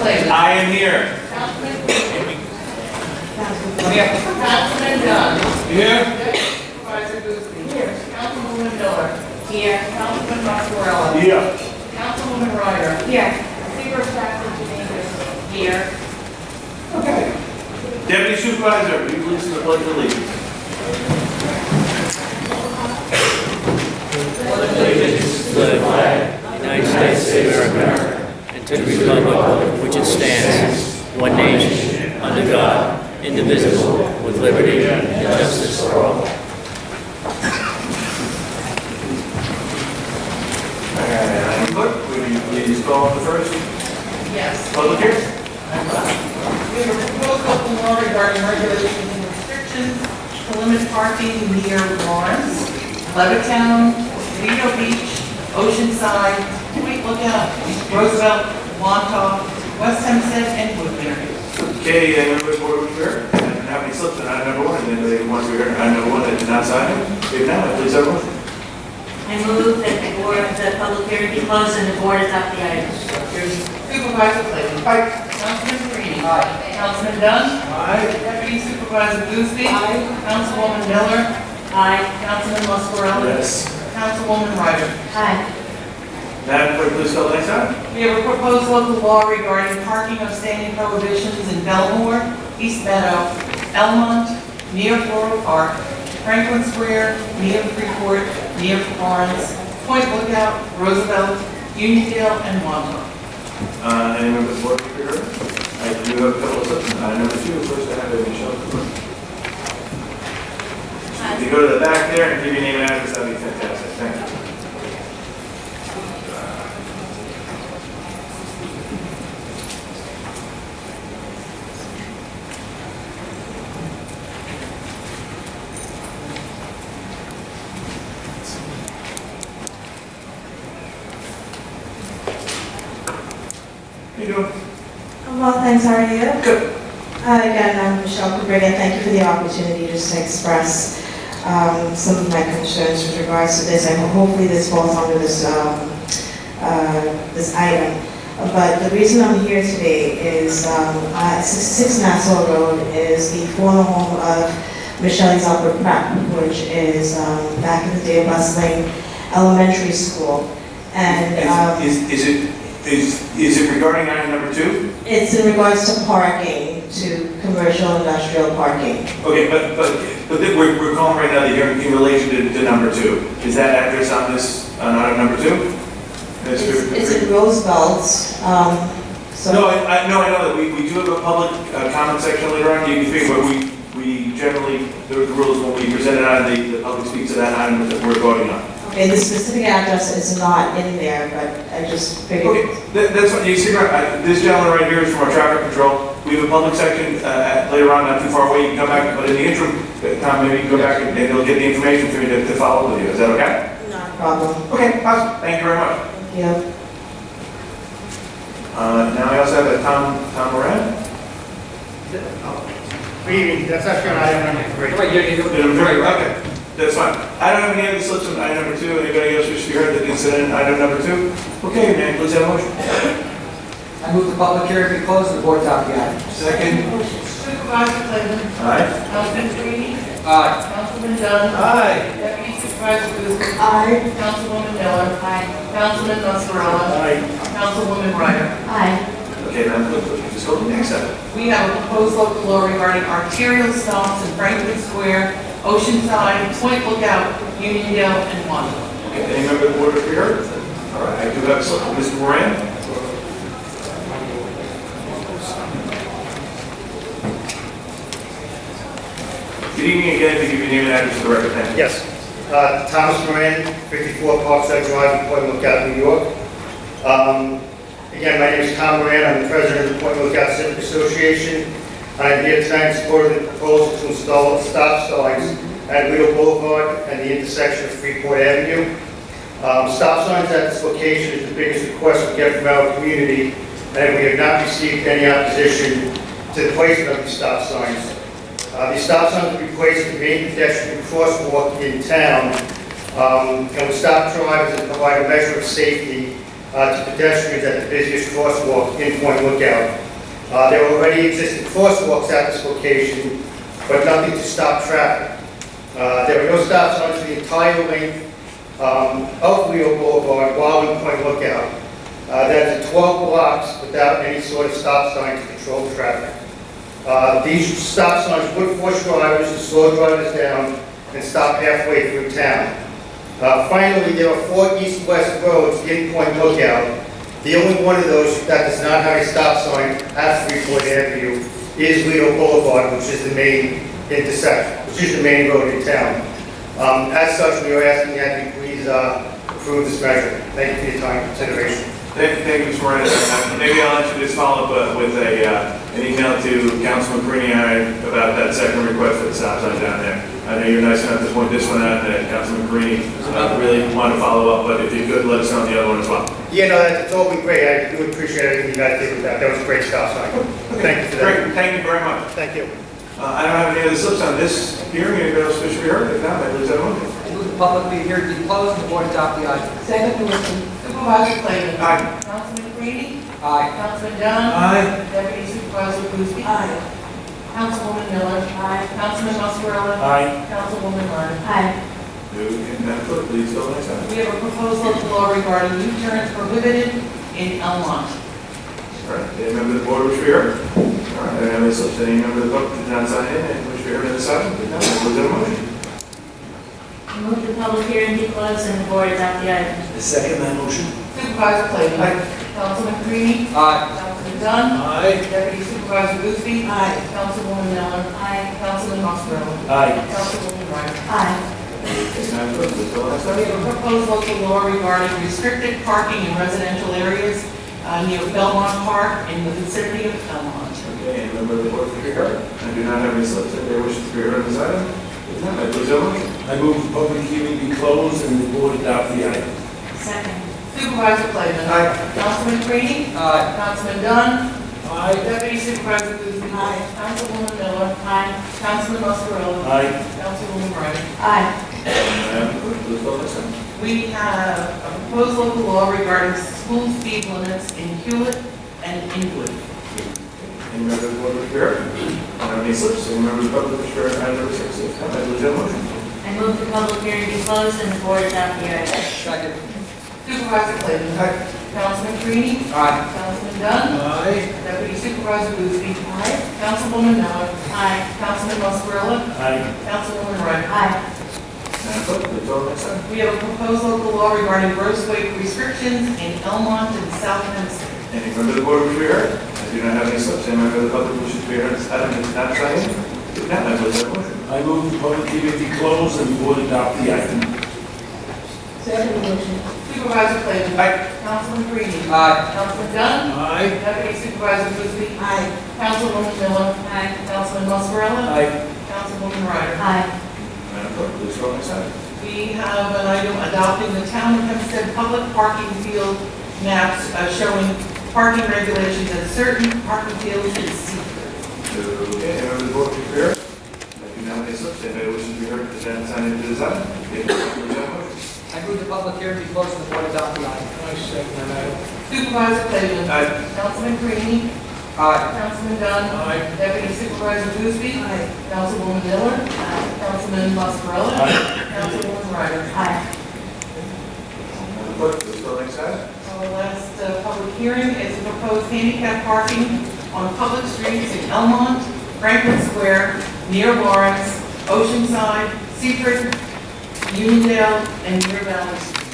Clayton. I am here. Councilman Councilman Dunn. Here. Supervisor Guzman. Here. Councilwoman Miller. Here. Councilman Mascarella. Here. Councilwoman Ryder. Here. Supervisor Janikis. Here. Okay. Deputy Supervisor, will you please do the pledge of allegiance? Allegiance to the flag of the United States of America and to the republic which it stands, one nation, under God, indivisible, with liberty and justice for all. Clerk, will you please call the first Yes. public hearing? We have a proposed local law regarding regulations and restrictions to limit parking near Lawrence, Levittown, Lido Beach, Oceanside, Point Lookout, Roosevelt, Montauk, West Hempstead, and Woodbury. Okay, member of the board was here. I didn't have any slips on item number one, and then they want to be heard on item number one that did not sign it. If not, please have a motion. I move that the public hearing be closed and the board adopt the items. Supervisor Clayton. Aye. Councilman Green. Aye. Councilman Dunn. Aye. Deputy Supervisor Guzman. Aye. Councilwoman Miller. Aye. Councilman Mascarella. Yes. Councilwoman Ryder. Aye. Madam Clerk, please call the next item. We have a proposed local law regarding parking of standing prohibitions in Belmore, East Meadow, Elmont, near Floral Park, Franklin Square, near Freeport, near Florence, Point Lookout, Roosevelt, Uniondale, and Montauk. Any member of the board was here? I do have a couple of slips on item number two. First, I have Michelle. If you go to the back there and give your name and address, that'd be fantastic. Thank you. How you doing? Well, thanks, how are you? Good. Again, I'm Michelle Cabrera. Thank you for the opportunity just to express some of my concerns with regards to this. And hopefully this falls under this, this item. But the reason I'm here today is 6 Nassau Road is the former home of Michelle's Upper Prep, which is back in the day bustling elementary school. And Is it regarding item number two? it's in regards to parking, to commercial industrial parking. Okay, but we're calling right now the hearing in relation to number two. Is that address on this, on item number two? It's in Roosevelt, so. No, I know that we do have a public comment section later on, you can think, but we generally, the rules when we present it on, the public speaks to that item that we're voting on. Okay, the specific address is not in there, but I just figured. Okay, that's what you see, this gentleman right here is from our traffic control. We have a public section later on, not too far away, you can come back, but in the interim, Tom, maybe you can go back and they'll get the information for you to follow with you, is that okay? Not a problem. Okay, awesome, thank you very much. Thank you. Now I also have Tom Moran. Good evening, that's actually on item number 3. Okay, that's fine. I don't have any other slips on item number two. Anybody else wish to be heard that incident item number two? Okay, man, please have a motion. I move the public hearing be closed and the board adopt the item. Second. Supervisor Clayton. Aye. Councilman Green. Aye. Councilman Dunn. Aye. Deputy Supervisor Guzman. Aye. Councilwoman Miller. Aye. Councilman Mascarella. Aye. Councilwoman Ryder. Aye. Okay, Madam Clerk, please go to the next item. We have a proposed local law regarding arterial stops in Franklin Square, Oceanside, Point Lookout, Uniondale, and Montauk. Okay, any member of the board wish to be heard? All right, I do have a slip. Mr. Moran. Good evening again. If you give your name and address to the record, thank you. Yes. Thomas Moran, 54 Parkside Drive, in Point Lookout, New York. Again, my name is Tom Moran. I'm the president of the Point Lookout Civic Association. I'm here tonight in support of the proposal to install stop signs at Lido Boulevard and the intersection of Freeport Avenue. Stop signs at this location is the biggest request we get from our community, and we have not received any opposition to the placement of these stop signs. These stop signs will be placed at the main pedestrian crosswalk in town and will stop drivers and provide a measure of safety to pedestrians at the busiest crosswalk in Point Lookout. There are already existing crosswalks at this location, but nothing to stop traffic. There are no stop signs for the entire length of Leo Boulevard while in Point Lookout. That is 12 blocks without any sort of stop sign to control traffic. These stop signs would force drivers to slow drivers down and stop halfway through town. Finally, there are 4 east-west roads in Point Lookout. The only one of those that does not have a stop sign at Freeport Avenue is Lido Boulevard, which is the main intersection, which is the main road in town. As such, we are asking that you please approve this measure. Thank you for your time and consideration. Thank you, Mr. Moran. Maybe I'll let you just follow up with an email to Councilman Carini about that second request for the stop sign down there. I know you're nice enough to point this one out, and Councilman Carini really want to follow up, but if you could, let us know on the other one as well. Yeah, no, it's all been great. I do appreciate everything you guys did with that. That was a great stop sign. Thank you for that. Great, thank you very much. Thank you. I don't have any other slips on this hearing. Anybody else wish to be heard? If not, I lose that one. I move the public hearing be closed and the board adopt the item. Second motion. Supervisor Clayton. Aye. Councilman Creedy. Aye. Councilman Dunn. Aye. Deputy Supervisor Boothby. Aye. Councilwoman Miller. Aye. Councilman Muscarella. Aye. Councilwoman Martin. Aye. Madam Clerk, please go next item. We have a proposed local law regarding U-turns prohibited in Elmont. All right, any member of the board wish to be heard? All right, I have any slips. Any member of the public did not sign in and wish to be heard on this item? If not, I lose that motion. I move the public hearing be closed and the board adopt the item. I second that motion. Supervisor Clayton. Aye. Councilman Creedy. Aye. Councilman Dunn. Aye. Deputy Supervisor Boothby. Aye. Councilwoman Miller. Aye. Councilman Muscarella. Aye. Councilwoman Martin. Aye. Madam Clerk, please go next We item. have a proposed local law regarding restricted parking in residential areas near Belmont Park in the vicinity of Belmont. Okay, any member of the board wish to be heard? I do not have any slips. Anybody wishes to be heard on this item? If not, I lose that motion. I move the public hearing be closed and the board adopt the item. Second. Supervisor Clayton. Aye. Councilman Creedy. Aye. Councilman Dunn. Aye. Deputy Supervisor Boothby. Aye. Councilwoman Miller. Aye. Councilman Muscarella. Aye. Councilwoman Martin. Aye. Madam Clerk, please go next item. We have a proposed local law regarding school speed limits in Hewlett and Inwood. Any member of the board wish to be heard? I don't have any slips. Any member of the public wish to be heard on item number 6? If not, I lose that motion. I move the public hearing be closed and the board adopt the item. Second. Supervisor Clayton. Aye. Councilman Creedy. Aye. Councilman Dunn. Aye. Deputy Supervisor Boothby. Councilwoman Miller. Aye. Councilman Muscarella. Aye. Councilwoman Martin. Aye. Madam Clerk, please go next item. We have a proposed local law regarding gross weight restrictions in Elmont and South Hempstead. Any member of the board wish to be heard? I do not have any slips. Any member of the public wishes to be heard on this item and not sign in? If not, I lose that motion. I move the public hearing be closed and the board adopt the item. Second motion. Supervisor Clayton. Aye. Councilman Creedy. Aye. Councilman Dunn. Aye. Deputy Supervisor Boothby. Aye. Councilwoman Miller. Aye. Councilman Muscarella. Aye. Councilwoman Ryder. Aye. Madam Clerk, please go next item. We have an item adopting the town of Hempstead public parking field maps showing parking regulations at certain parking fields in Seaford. Okay, any member of the board wish to be heard? I do not have any slips. Anybody wishes to be heard, does not sign into this item? If not, I lose that motion. I move the public hearing be closed and the board adopt the item. I second that item. Supervisor Clayton. Aye. Councilman Creedy. Aye. Councilman Dunn. Aye. Deputy Supervisor Boothby. Councilwoman Miller. Councilman Muscarella. Councilwoman Ryder. Aye. Madam Clerk, please go next item. Our last public hearing is the proposed handicap parking on public streets in Elmont, Franklin Square, near Lawrence, Oceanside, Seaford, Uniondale, and near Valley Street.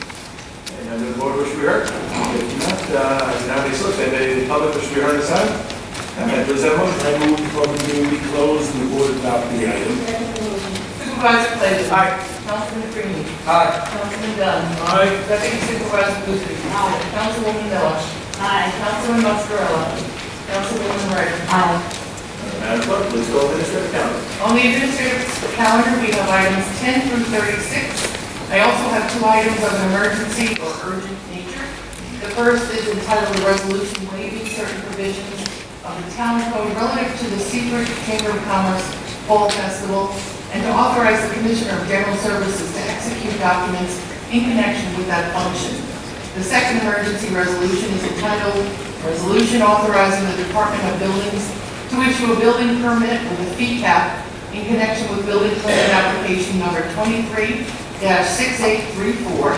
Any member of the board wish to be heard? If not, I do not have any slips. Anybody in the public wish to be heard on this item? And does that motion? I move the public hearing be closed and the board adopt the item. Supervisor Clayton. Aye. Councilman Creedy. Aye. Councilman Dunn. Aye. Deputy Supervisor Boothby. Councilwoman Miller. Aye. Councilman Muscarella. Councilwoman Ryder. Aye. Madam Clerk, please go administrative calendar. On the administrative calendar, we have items 10 through 36. I also have 2 items of an emergency or urgent nature. The first is entitled a resolution waiving certain provisions of the town code relative to the Seaford Chamber of Commerce Fall Festival, and to authorize the Commissioner of General Services to execute documents in connection with that function. The The second emergency resolution is entitled, Resolution Authorizing the Department of Buildings to issue a building permit with a fee cap in connection with building permit application number 23-6834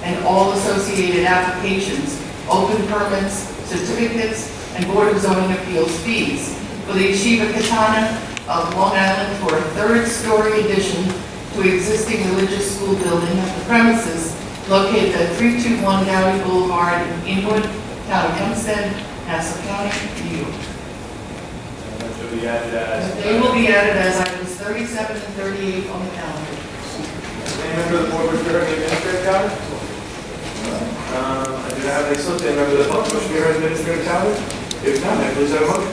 and all associated applications, open permits, certificates, and Board of Zoning Appeals fees for the Yeshiva Katana of Long Island for a third-story addition to existing religious school building at the premises located at 321 Gowdy Boulevard in Inwood, Town of Hempstead, Nassau County, New York. That should be added as. They will be added as items 37 and 38 on the calendar. Any member of the board wish to hear the administrative calendar? I do not have any slip. Any member of the public wish to hear the administrative calendar? If not, may I please have a motion?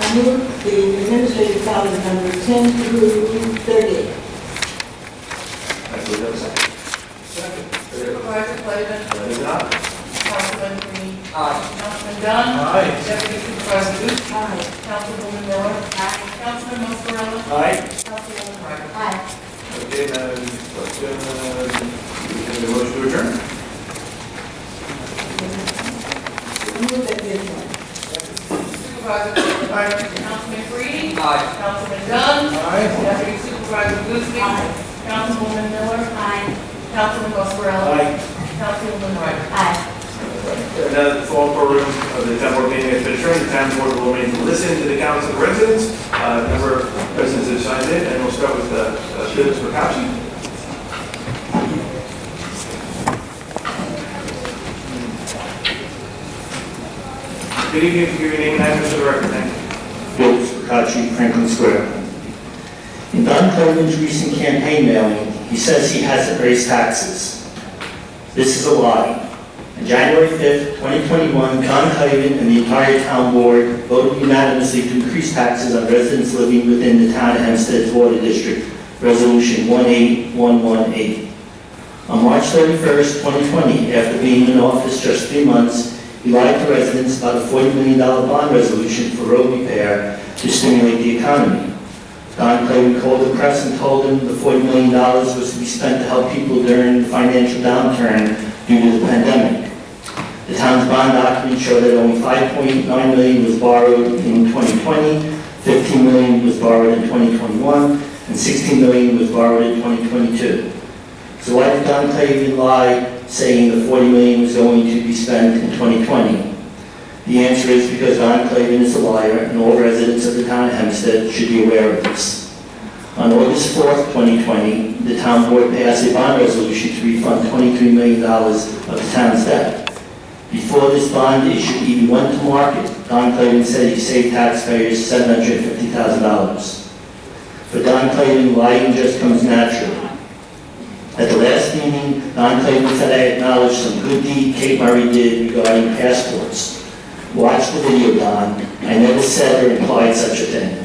I move the administrative calendar number 10 through 38. I please have a second. Supervisor Clavin. If not, Councilman Green. Aye. Councilman Dunn. Aye. Deputy Supervisor Booth. Aye. Councilwoman Miller. Councilman Moscarella. Aye. Councilwoman Ryder. Aye. okay, then, we can do a motion to adjourn. I move that we adjourn. Supervisor Clavin. Councilman Green. Aye. Councilman Dunn. Aye. Deputy Supervisor Booth. Aye. Councilwoman Miller. Aye. Councilman Moscarella. Aye. Councilwoman Ryder. Aye. Now, the fall program of the town board meeting has been adjourned. The town board will remain to listen to the comments of the residents. A number of residents have signed in, and we'll start with Ms. Mercacci. Good evening. If you give your name and address for the record, thank you. Bill Mercacci, Franklin Square. In Don Cleveland's recent campaign mailing, he says he hasn't raised taxes. This is a lie. On January 5th, 2021, Don Cleveland and the entire town board voted unanimously to increase taxes on residents living within the town of Hempstead's water district, Resolution 18118. On March 31st, 2020, after being in office just 3 months, he lied to residents about a $40 million bond resolution for road repair to stimulate the economy. Don Clayton called the press and told them the $40 million was to be spent to help people during the financial downturn due to the pandemic. The town's bond documents show that only $5.9 million was borrowed in 2020, $15 million was borrowed in 2021, and $16 million was borrowed in 2022. So why did Don Clayton lie, saying the $40 million was going to be spent in 2020? The answer is because Don Clayton is a liar, and all residents of the town of Hempstead should be aware of this. On August 4th, 2020, the town board passed a bond resolution to refund $23 million of the town's debt. Before this bond issue even went to market, Don Clayton said he saved taxpayers $750,000. For Don Clayton, lying just comes naturally. At the last meeting, Don Clayton said I acknowledged some good deed Kate Murray did regarding passports. Watch the video, Don. I never said or implied such a thing.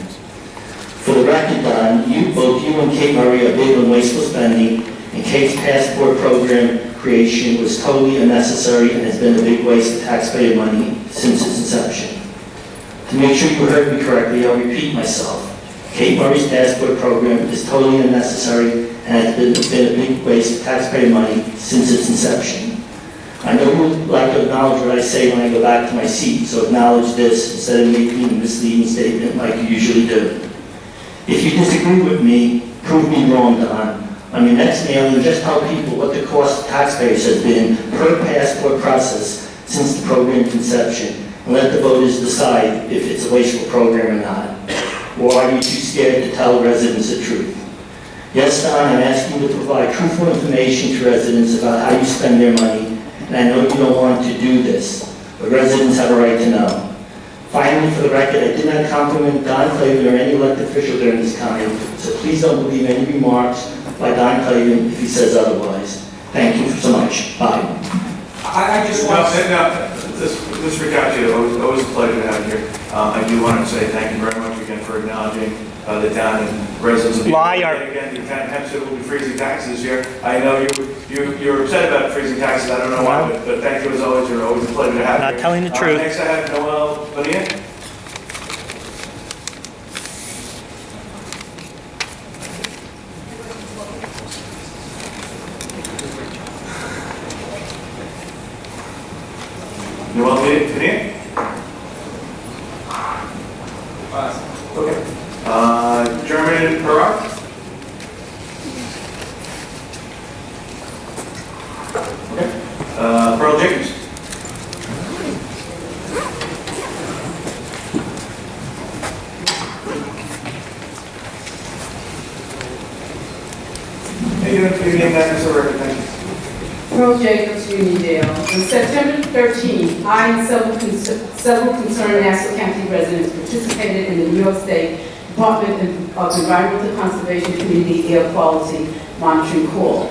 For the record, Don, both you and Kate Murray are big on wasteful spending, and Kate's passport program creation was totally unnecessary and has been a big waste of taxpayer money since its inception. To make sure you heard me correctly, I'll repeat myself. Kate Murray's passport program is totally unnecessary and has been a big waste of taxpayer money since its inception. I know you would like to acknowledge what I say when I go back to my seat, so acknowledge this instead of making a misleading statement like you usually do. If you disagree with me, prove me wrong, Don. On your next mailing, just tell people what the cost to taxpayers has been per passport process since the program's inception, and let the voters decide if it's a wasteful program or not. Or are you too scared to tell residents the truth? Yes, Don, I'm asking you to provide truthful information to residents about how you spend their money, and I know you don't want to do this, but residents have a right to know. Finally, for the record, I did not compliment Don Clayton or any elected official during this comment, so please don't believe any remarks by Don Clayton if he says otherwise. Thank you so much. Bye. I just want to... Mr. Mercacci, always a pleasure to have you here. I do want to say thank you very much again for acknowledging the town and residents of the Liar. Again, the town of Hempstead will be freezing taxes this year. I know you're upset about freezing taxes. I don't know why, but thank you as always. You're always a pleasure to have you. Not telling the truth. Next I have Noel Bonilla. Noel Kinnear? Okay. German Perrock? Okay. Pearl Jacobs? Hey, you don't have to name that as a record, thank you. Pearl Jacobs, Unionville. On September 13th, I and several concerned Nassau County residents participated in the New York State Department of Environmental Conservation Community Air Quality Monitoring Call.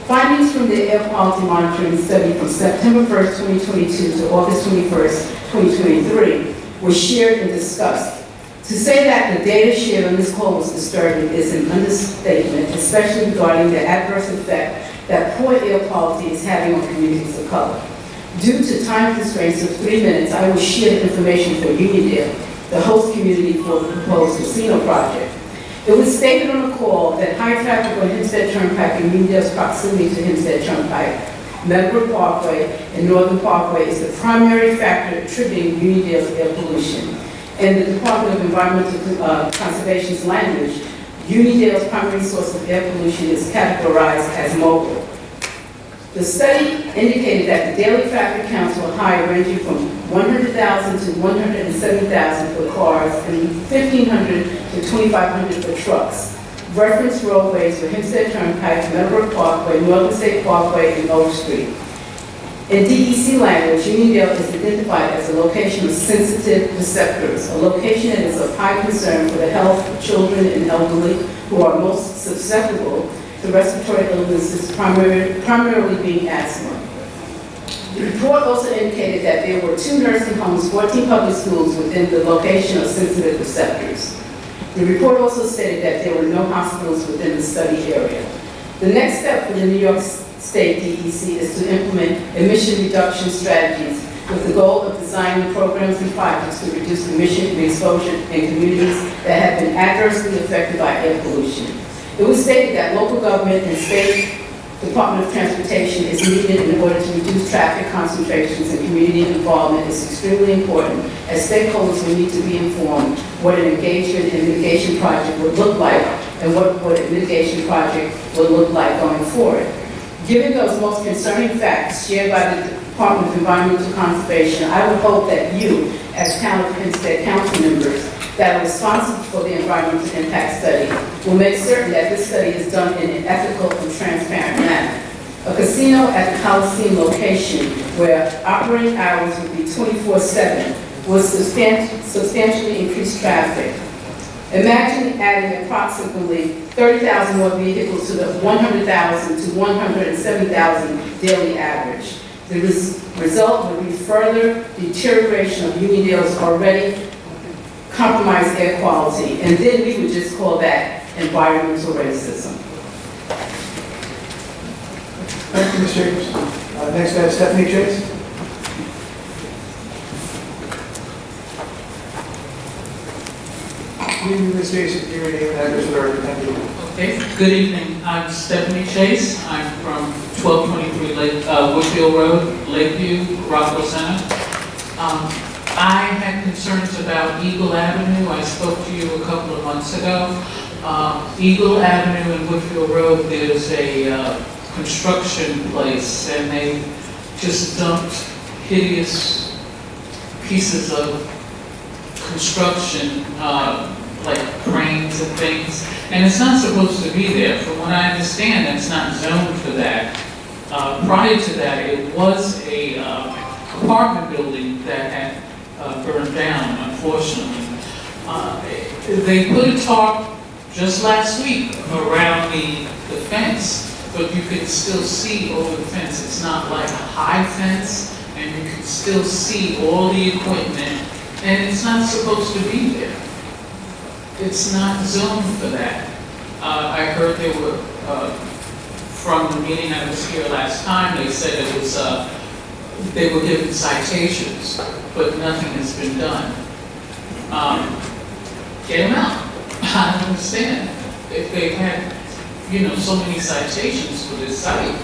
Findings from the air quality monitoring study from September 1st, 2022 to August 21st, 2023 were shared and discussed. To say that the data shared on this call was disturbing is an understatement, especially regarding the adverse effect that poor air quality is having on communities of color. Due to time constraints of 3 minutes, I will share the information for Uniondale, the host community for the proposed casino project. It was stated on the call that high traffic on Hempstead Turnpike and Uniondale's proximity to Hempstead Turnpike, Meadowbrook Parkway, and Northern Parkway is the primary factor attributing Uniondale's air pollution. In the Department of Environmental Conservation's language, Uniondale's primary source of air pollution is categorized as mobile. The study indicated that the daily traffic counts were high, ranging from 100,000 to 170,000 for cars and 1,500 to 2,500 for trucks. Reference roadways were Hempstead Turnpike, Meadowbrook Parkway, Northern State Parkway, and Oak Street. In DEC language, Uniondale is identified as a location of sensitive receptors, a location that is of high concern for the health of children and elderly who are most susceptible to respiratory illnesses, primarily being asthma. The report also indicated that there were 2 nursing homes, 14 public schools within the location of sensitive receptors. The report also stated that there were no hospitals within the study area. The next step for the New York State DEC is to implement emission reduction strategies with the goal of designing programs and projects to reduce emission and exposure in communities that have been adversely affected by air pollution. It was stated that local government and state Department of Transportation is needed in order to reduce traffic concentrations, and community involvement is extremely important, as stakeholders will need to be informed what an engagement and mitigation project would look like and what a mitigation project would look like going forward. Given those most concerning facts shared by the Department of Environmental Conservation, I would hope that you, as Town of Hempstead Council members that are responsible for the environmental impact study, will make certain that this study is done in an ethical and transparent manner. A casino at the Coliseum location, where operating hours would be 24/7, will substantially increase traffic. Imagine adding approximately 30,000 more vehicles to the 100,000 to 170,000 daily average. The result would be further deterioration of Uniondale's already compromised air quality, and then we would just call that environmental racism. Thank you, Ms. Jacobs. Next, I have Stephanie Chase. Good evening, Ms. Chase, if you're name and address for the record, thank you. Okay, good evening. I'm Stephanie Chase. I'm from 1223 Woodfield Road, Lakeview, Rockville Center. I had concerns about Eagle Avenue. I spoke to you a couple of months ago. Eagle Avenue and Woodfield Road, there's a construction place, and they just dumped hideous pieces of construction, like cranes and things, and it's not supposed to be there. From what I understand, it's not zoned for that. Prior to that, it was a apartment building that had burned down, unfortunately. They put a tarp just last week around the fence, but you can still see over the fence. It's not like a high fence, and you can still see all the equipment, and it's not supposed to be there. It's not zoned for that. I heard they were, from the meeting I was here last time, they said it was, they were given citations, but nothing has been done. Get them out. I don't understand. If they had, so many citations for this site,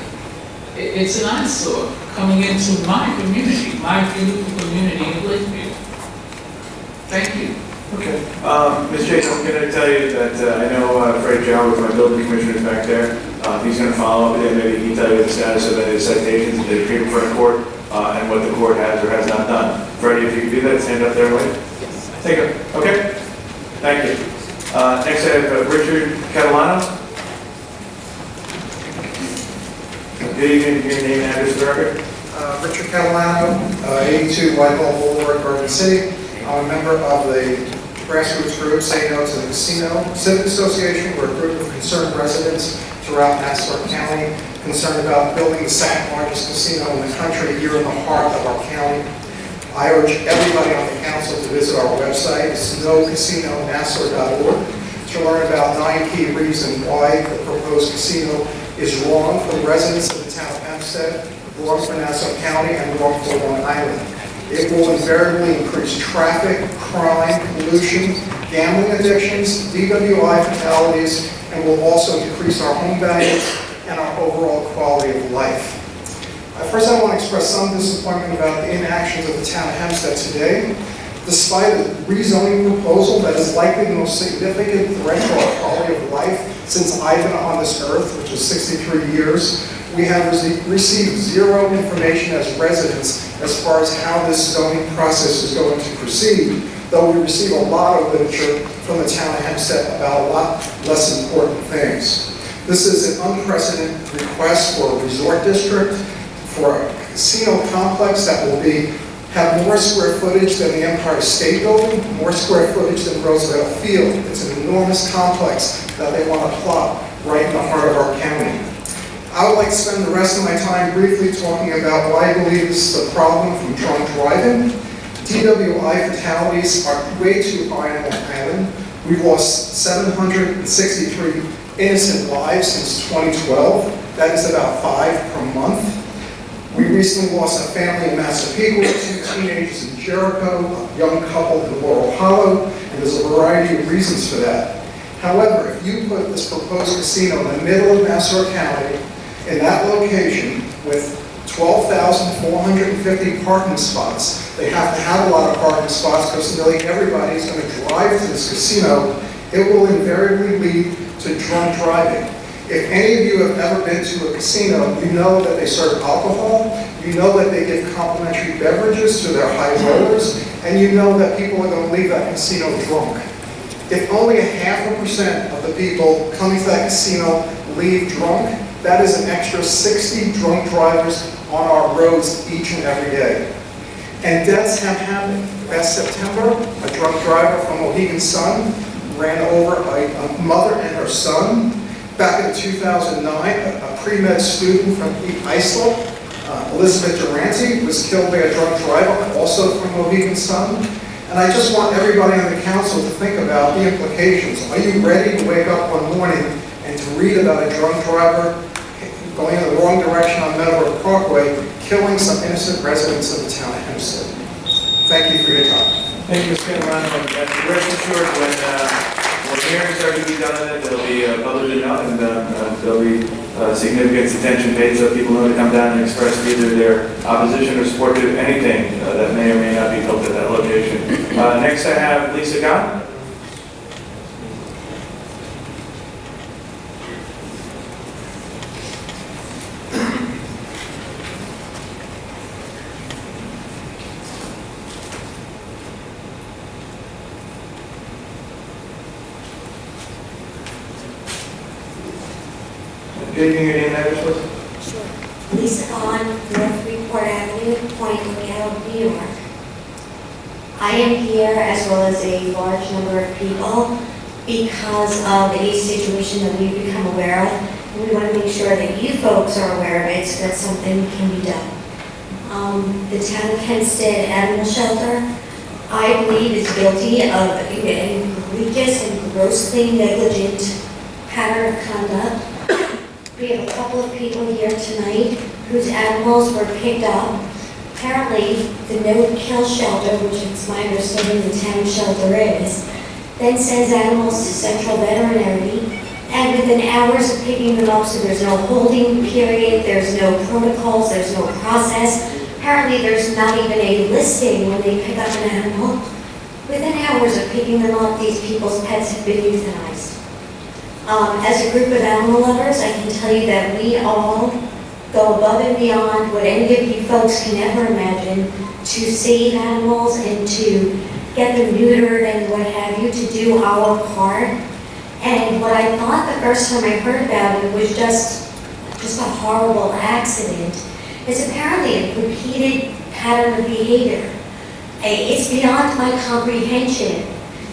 It's an eyesore coming into my community, my beautiful community of Lakeview. Thank you. Okay. Ms. Chase, I'm going to tell you that I know Fred Jarrett, my building commissioner, is back there. He's going to follow up with you. Maybe he can tell you the status of any citations that they appeared before the court and what the court has or has not done. Freddie, if you could do that, stand up there and wait. Yes. Take it. Okay. Thank you. Next, I have Richard Catalano. Good evening. Your name and address, for the record. Richard Catalano, 82 Whitehall Boulevard, Garden City. I'm a member of the grassroots group, Say No to the Casino Civic Association. We're a group of concerned residents throughout Nassau County, concerned about building the second largest casino in the country here in the heart of our county. I urge everybody on the council to visit our website. It's nocasinonassau.org to learn about 9 key reasons why the proposed casino is wrong for the residents of the town of Hempstead, wrong for Nassau County, and wrong for Long Island. It will invariably increase traffic, crime, pollution, gambling addictions, DWI fatalities, and will also decrease our home values and our overall quality of life. First, I want to express some disappointment about the inactions of the town of Hempstead today. Despite a rezoning proposal that is likely the most significant threat to our quality of life since I've been on this earth, which is 63 years, we have received zero information as residents as far as how this zoning process is going to proceed, though we receive a lot of literature from the town of Hempstead about a lot less important things. This is an unprecedented request for a resort district, for a casino complex that will have more square footage than the Empire State Building, more square footage than Roosevelt Field. It's an enormous complex that they want to plot right in the heart of our county. I would like to spend the rest of my time briefly talking about why I believe this is a problem from drunk driving. DWI fatalities are way too high in Long Island. We've lost 763 innocent lives since 2012. That is about 5 per month. We recently lost a family in Massapequa, 2 teenagers in Jericho, a young couple in Laurel Hollow, and there's a variety of reasons for that. However, if you put this proposed casino in the middle of Nassau County, in that location, with 12,450 parking spots, they have to have a lot of parking spots because nearly everybody is going to drive to this casino. It will invariably lead to drunk driving. If any of you have ever been to a casino, you know that they serve alcohol, you know that they give complimentary beverages to their high rollers, and you know that people are going to leave that casino drunk. If only 0.5% of the people coming to that casino leave drunk, that is an extra 60 drunk drivers on our roads each and every day. And deaths have happened. Last September, a drunk driver from Mohegan Sun ran over a mother and her son. Back in 2009, a pre-med student from Islip, Elizabeth Durante, was killed by a drunk driver, also from Mohegan Sun. And I just want everybody on the council to think about the implications. Are you ready to wake up one morning and to read about a drunk driver going in the wrong direction on Meadowbrook Parkway, killing some innocent residents of the town of Hempstead? Thank you for your time. Thank you, Mr. Catalano. Rest assured, when hearings are to be done on it, they'll be published enough, and there'll be significant attention paid so people know to come down and express either their opposition or support to anything that may or may not be built at that location. Next, I have Lisa Gott. Good evening, your name and address, please. Sure. Lisa Gahn, North Freeport Avenue, Point Lookout, New York. I am here, as well as a large number of people, because of a situation that we've become aware of. And we want to make sure that you folks are aware of it so that something can be done. The town of Hempstead Animal Shelter, I believe, is guilty of an egregious and grossly negligent pattern of conduct. We have a couple of people here tonight whose animals were picked up. Apparently, the no-kill shelter, which it's my understanding the town shelter is, then sends animals to Central Veterinary, And within hours of picking them up, so there's no holding period, there's no protocols, there's no process. Apparently, there's not even a listing when they pick up an animal. Within hours of picking them up, these people's pets have been euthanized. As a group of animal lovers, I can tell you that we all go above and beyond what any of you folks can ever imagine to save animals and to get them neutered and what have you, to do our part. And what I thought the first time I heard about it was just a horrible accident. It's apparently a repeated pattern of behavior. It's beyond my comprehension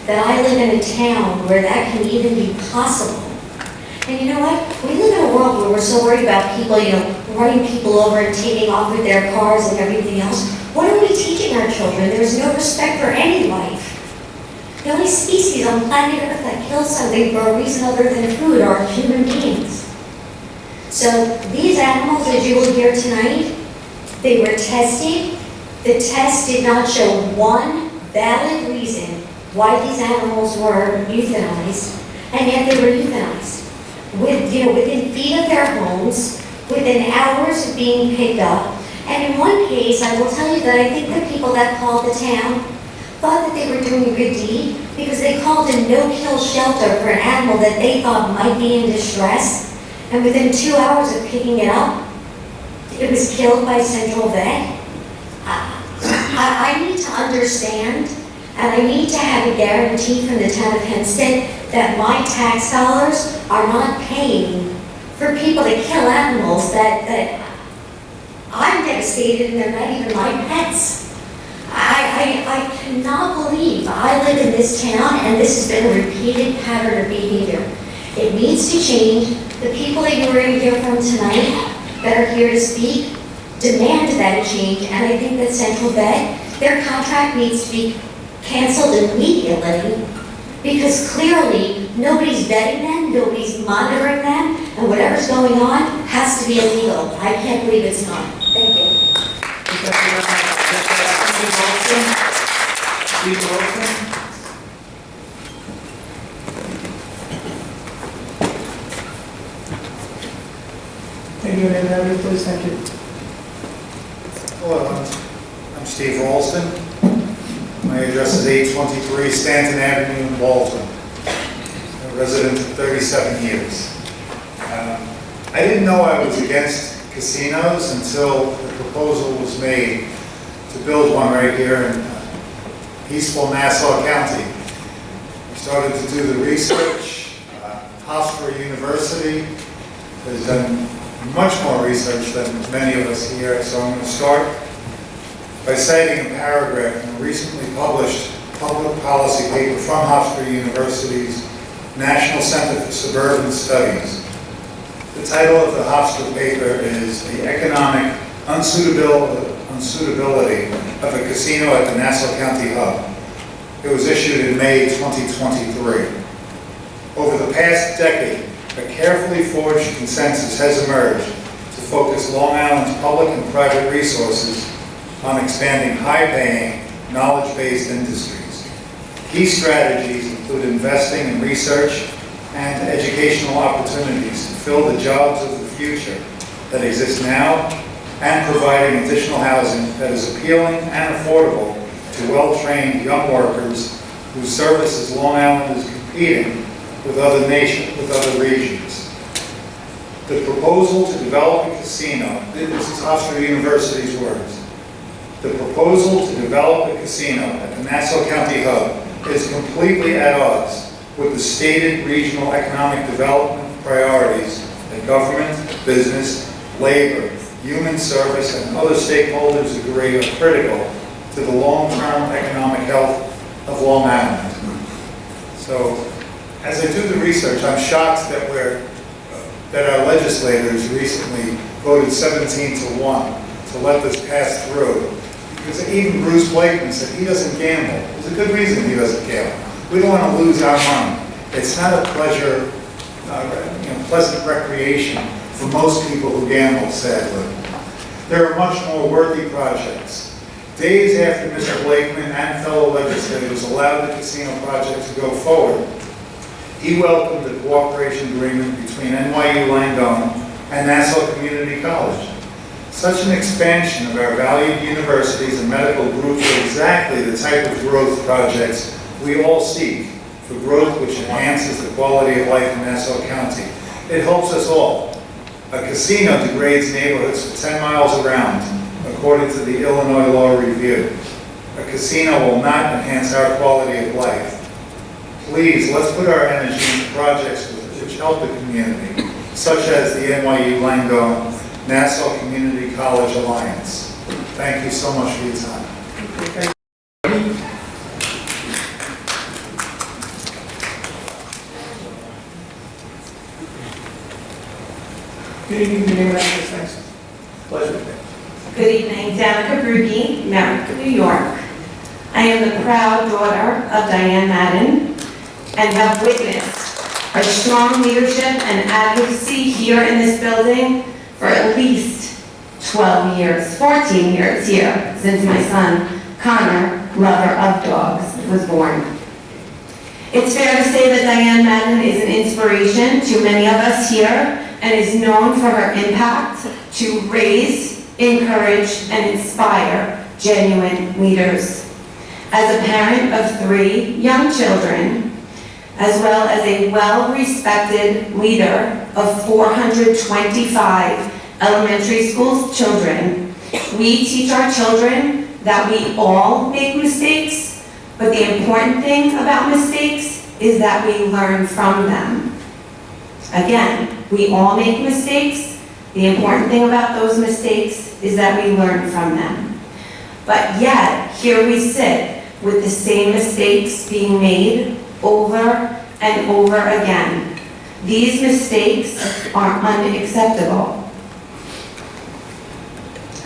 that I live in a town where that can even be possible. And you know what? We live in a world where we're so worried about people, running people over and taking off with their cars and everything else. What are we teaching our children? There's no respect for any life. The only species on planet Earth that kills something for a reason other than food are human beings. So these animals, as you will hear tonight, they were tested. The test did not show one valid reason why these animals were euthanized, and yet they were euthanized. Within feet of their homes, within hours of being picked up. And in one case, I will tell you that I think the people that called the town thought that they were doing a good deed because they called a no-kill shelter for an animal that they thought might be in distress. And within 2 hours of picking it up, it was killed by Central Vet. I need to understand, and I need to have a guarantee from the town of Hempstead that my tax dollars are not paying for people to kill animals that I'm devastated and they're not even my pets. I cannot believe I live in this town and this has been a repeated pattern of behavior. It needs to change. The people that you're going to hear from tonight that are here to speak demand that it change, and I think that Central Vet, their contract needs to be canceled immediately because clearly nobody's vetting them, nobody's monitoring them, and whatever's going on has to be illegal. I can't believe it's not. Thank you. Can you name that, please? Thank you. Hello, I'm Steve Ralston. My address is 823 Stanton Avenue in Walton. I'm a resident for 37 years. I didn't know I was against casinos until the proposal was made to build one right here in peaceful Nassau County. We started to do the research. Hofstra University has done much more research than many of us here, so I'm going to start by citing a paragraph in a recently published public policy paper from Hofstra University's National Center for Suburban Studies. The title of the Hofstra paper is The Economic Unsuitability of a Casino at the Nassau County Hub. It was issued in May 2023. Over the past decade, a carefully forged consensus has emerged to focus Long Island's public and private resources on expanding high-paying, knowledge-based industries. Key strategies include investing in research and educational opportunities to fill the jobs of the future that exist now and providing additional housing that is appealing and affordable to well-trained young workers whose services Long Island is competing with other regions. The proposal to develop a casino, this is Hofstra University's words, the proposal to develop a casino at the Nassau County Hub is completely at odds with the stated regional economic development priorities that government, business, labor, human service, and other stakeholders agree are critical to the long-term economic health of Long Island. So, as I do the research, I'm shocked that our legislators recently voted 17-1 to let this pass through. Because even Bruce Blakeman said he doesn't gamble. There's a good reason he doesn't gamble. We don't want to lose our money. It's not a pleasure, pleasant recreation for most people who gamble, sadly. There are much more worthy projects. Days after Mr. Blakeman and fellow legislators allowed the casino project to go forward, He welcomed the cooperation agreement between NYU Langone and Nassau Community College. Such an expansion of our valued universities and medical groups are exactly the type of growth projects we all seek, for growth which enhances the quality of life in Nassau County. It helps us all. A casino degrades neighborhoods for 10 miles around, according to the Illinois Law Review. A casino will not enhance our quality of life. Please, let's put our energy into projects which help the community, such as the NYU Langone Nassau Community College Alliance. Thank you so much for your time. Good evening, your name and address, thanks. Pleasure. Good evening, Danica Brugge, Merrick, New York. I am the proud daughter of Diane Madden and have witnessed her strong leadership and advocacy here in this building for at least 12 years, 14 years here, since my son, Connor, lover of dogs, was born. It's fair to say that Diane Madden is an inspiration to many of us here and is known for her impact to raise, encourage, and inspire genuine leaders. As a parent of 3 young children, as well as a well-respected leader of 425 elementary school children, we teach our children that we all make mistakes, but the important thing about mistakes is that we learn from them. Again, we all make mistakes. The important thing about those mistakes is that we learn from them. But yet, here we sit with the same mistakes being made over and over again. These mistakes are unacceptable.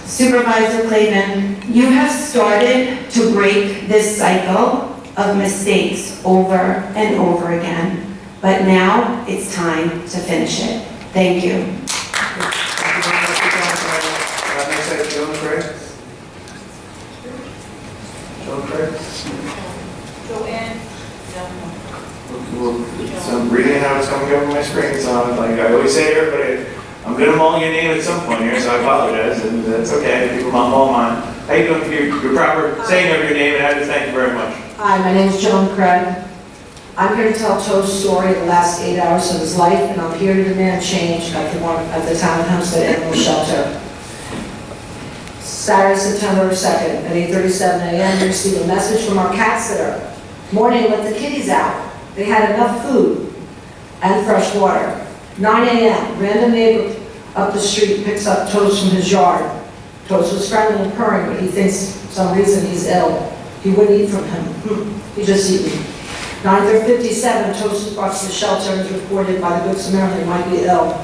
Supervisor Clavin, you have started to break this cycle of mistakes over and over again, but now it's time to finish it. Thank you. Next item, Joan Craig. Joan Craig. Joanne. So I'm reading how it's coming up on my screen, so I'm like, I always say to everybody, I'm gonna mull your name at some point here, so I apologize, and that's okay, people mull mine. How you doing, your proper saying of your name and address, thank you very much. Hi, my name is Joan Craig. I'm here to tell Toad's story of the last 8 hours of his life, and I'm here to demand change at the town of Hempstead Animal Shelter. Saturday, September 2nd, at 8:37 a.m., we received a message from our cat sitter. Morning, let the kitties out. They had enough food and fresh water. 9 a.m., random neighbor up the street picks up Toast from his yard. Toast was friendly and purring, but he thinks for some reason he's ill. He wouldn't eat from him. He just eaten. 9:57, Toast was brought to the shelter and was reported by the Good Samaritan he might be ill.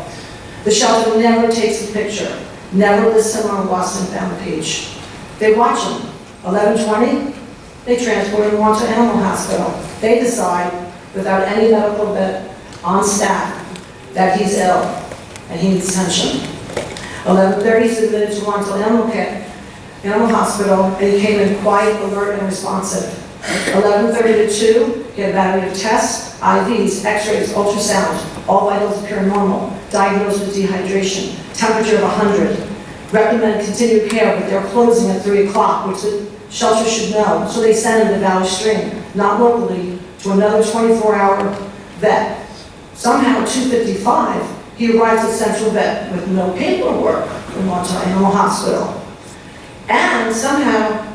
The shelter never takes a picture, never lists him on a lost and found page. They watch him. 11:20, they transport him on to Animal Hospital. They decide, without any medical vet on staff, that he's ill and he needs attention. 11:30, he's admitted to Wanto Animal Hospital, and he came in quiet, alert, and responsive. 11:30 to 2, he had a battery of tests, IVs, x-rays, ultrasounds, all vitals appear normal, diagnosed with dehydration, temperature of 100. Recommend continued care, but they're closing at 3 o'clock, which the shelter should know, so they send him to Valley Stream, not locally, to another 24-hour vet. Somehow, at 2:55, he arrives at Central Vet with no paperwork from Wanto Animal Hospital. And somehow,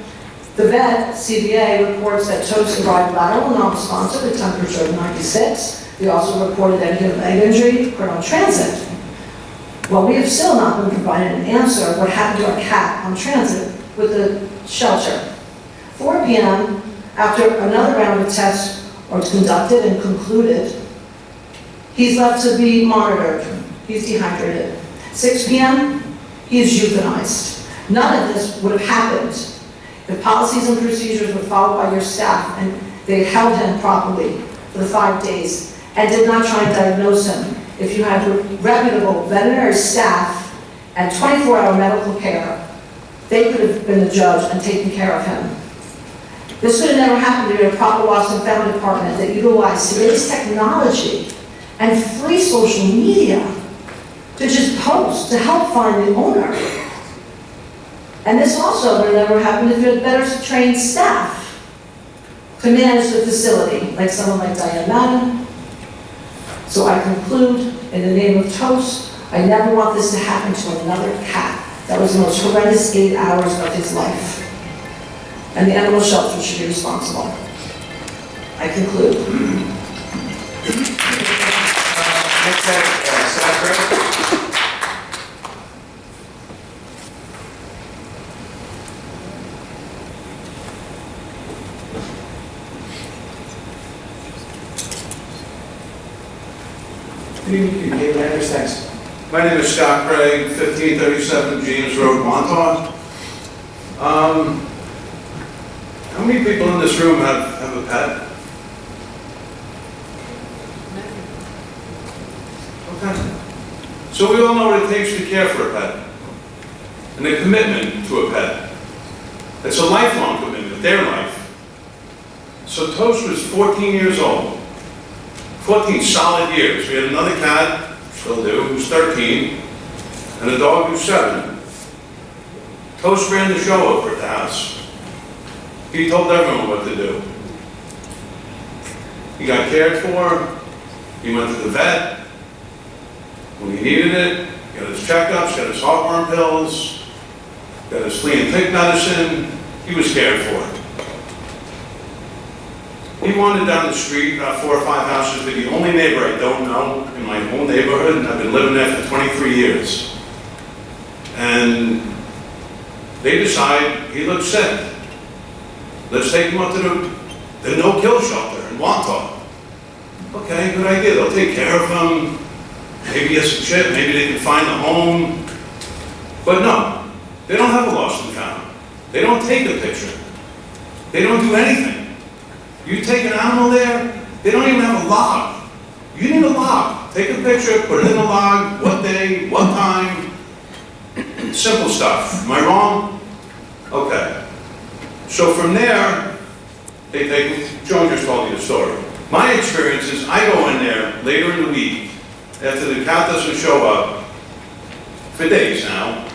the vet, CVA, reports that Toast arrived lateral non-responsive at temperature of 96. They also reported that he had a leg injury, put on transit. Well, we have still not been provided an answer of what happened to our cat on transit with the shelter. 4 p.m., after another round of tests was conducted and concluded, he's left to be monitored. He's dehydrated. 6 p.m., he is euthanized. None of this would have happened if policies and procedures were followed by your staff and they held him properly for the 5 days and did not try and diagnose him. If you had reputable veterinary staff and 24-hour medical care, they could have been the judge and taken care of him. This would have never happened if you had a proper lost and found department that utilized today's technology and free social media to just post to help find the owner. And this also would have never happened if you had better trained staff to manage the facility, like someone like Diane Madden. So I conclude, in the name of Toast, I never want this to happen to another cat. That was the most horrendous 8 hours of his life. And the animal shelter should be responsible. I conclude. Next item, staff report. Good evening, you name and address, thanks. My name is Scott Craig, 1537 James Road, Montauk. How many people in this room have a pet? Okay. So we all know what it takes to care for a pet, and a commitment to a pet. It's a lifelong commitment, their life. So Toast was 14 years old, 14 solid years. We had another cat, still do, who's 13, and a dog who's 7. Toast ran the show over at the house. He told everyone what to do. He got cared for. He went to the vet when he needed it. Got his checkups, got his heartworm pills, got his flea and tick medicine. He was cared for. He wandered down the street, about 4 or 5 houses, to the only neighbor I don't know in my whole neighborhood, and I've been living there for 23 years. And they decide he looks sick. Let's take him up to the no-kill shelter in Montauk. Okay, good idea. They'll take care of him. Maybe get some shit. Maybe they can find a home. But no, they don't have a lost and found. They don't take a picture. They don't do anything. You take an animal there, they don't even have a log. You need a log. Take a picture, put it in the log, what day, what time. Simple stuff. Am I wrong? Okay. So from there, Joan just told you the story. My experience is I go in there later in the week, after the cat doesn't show up, for days now.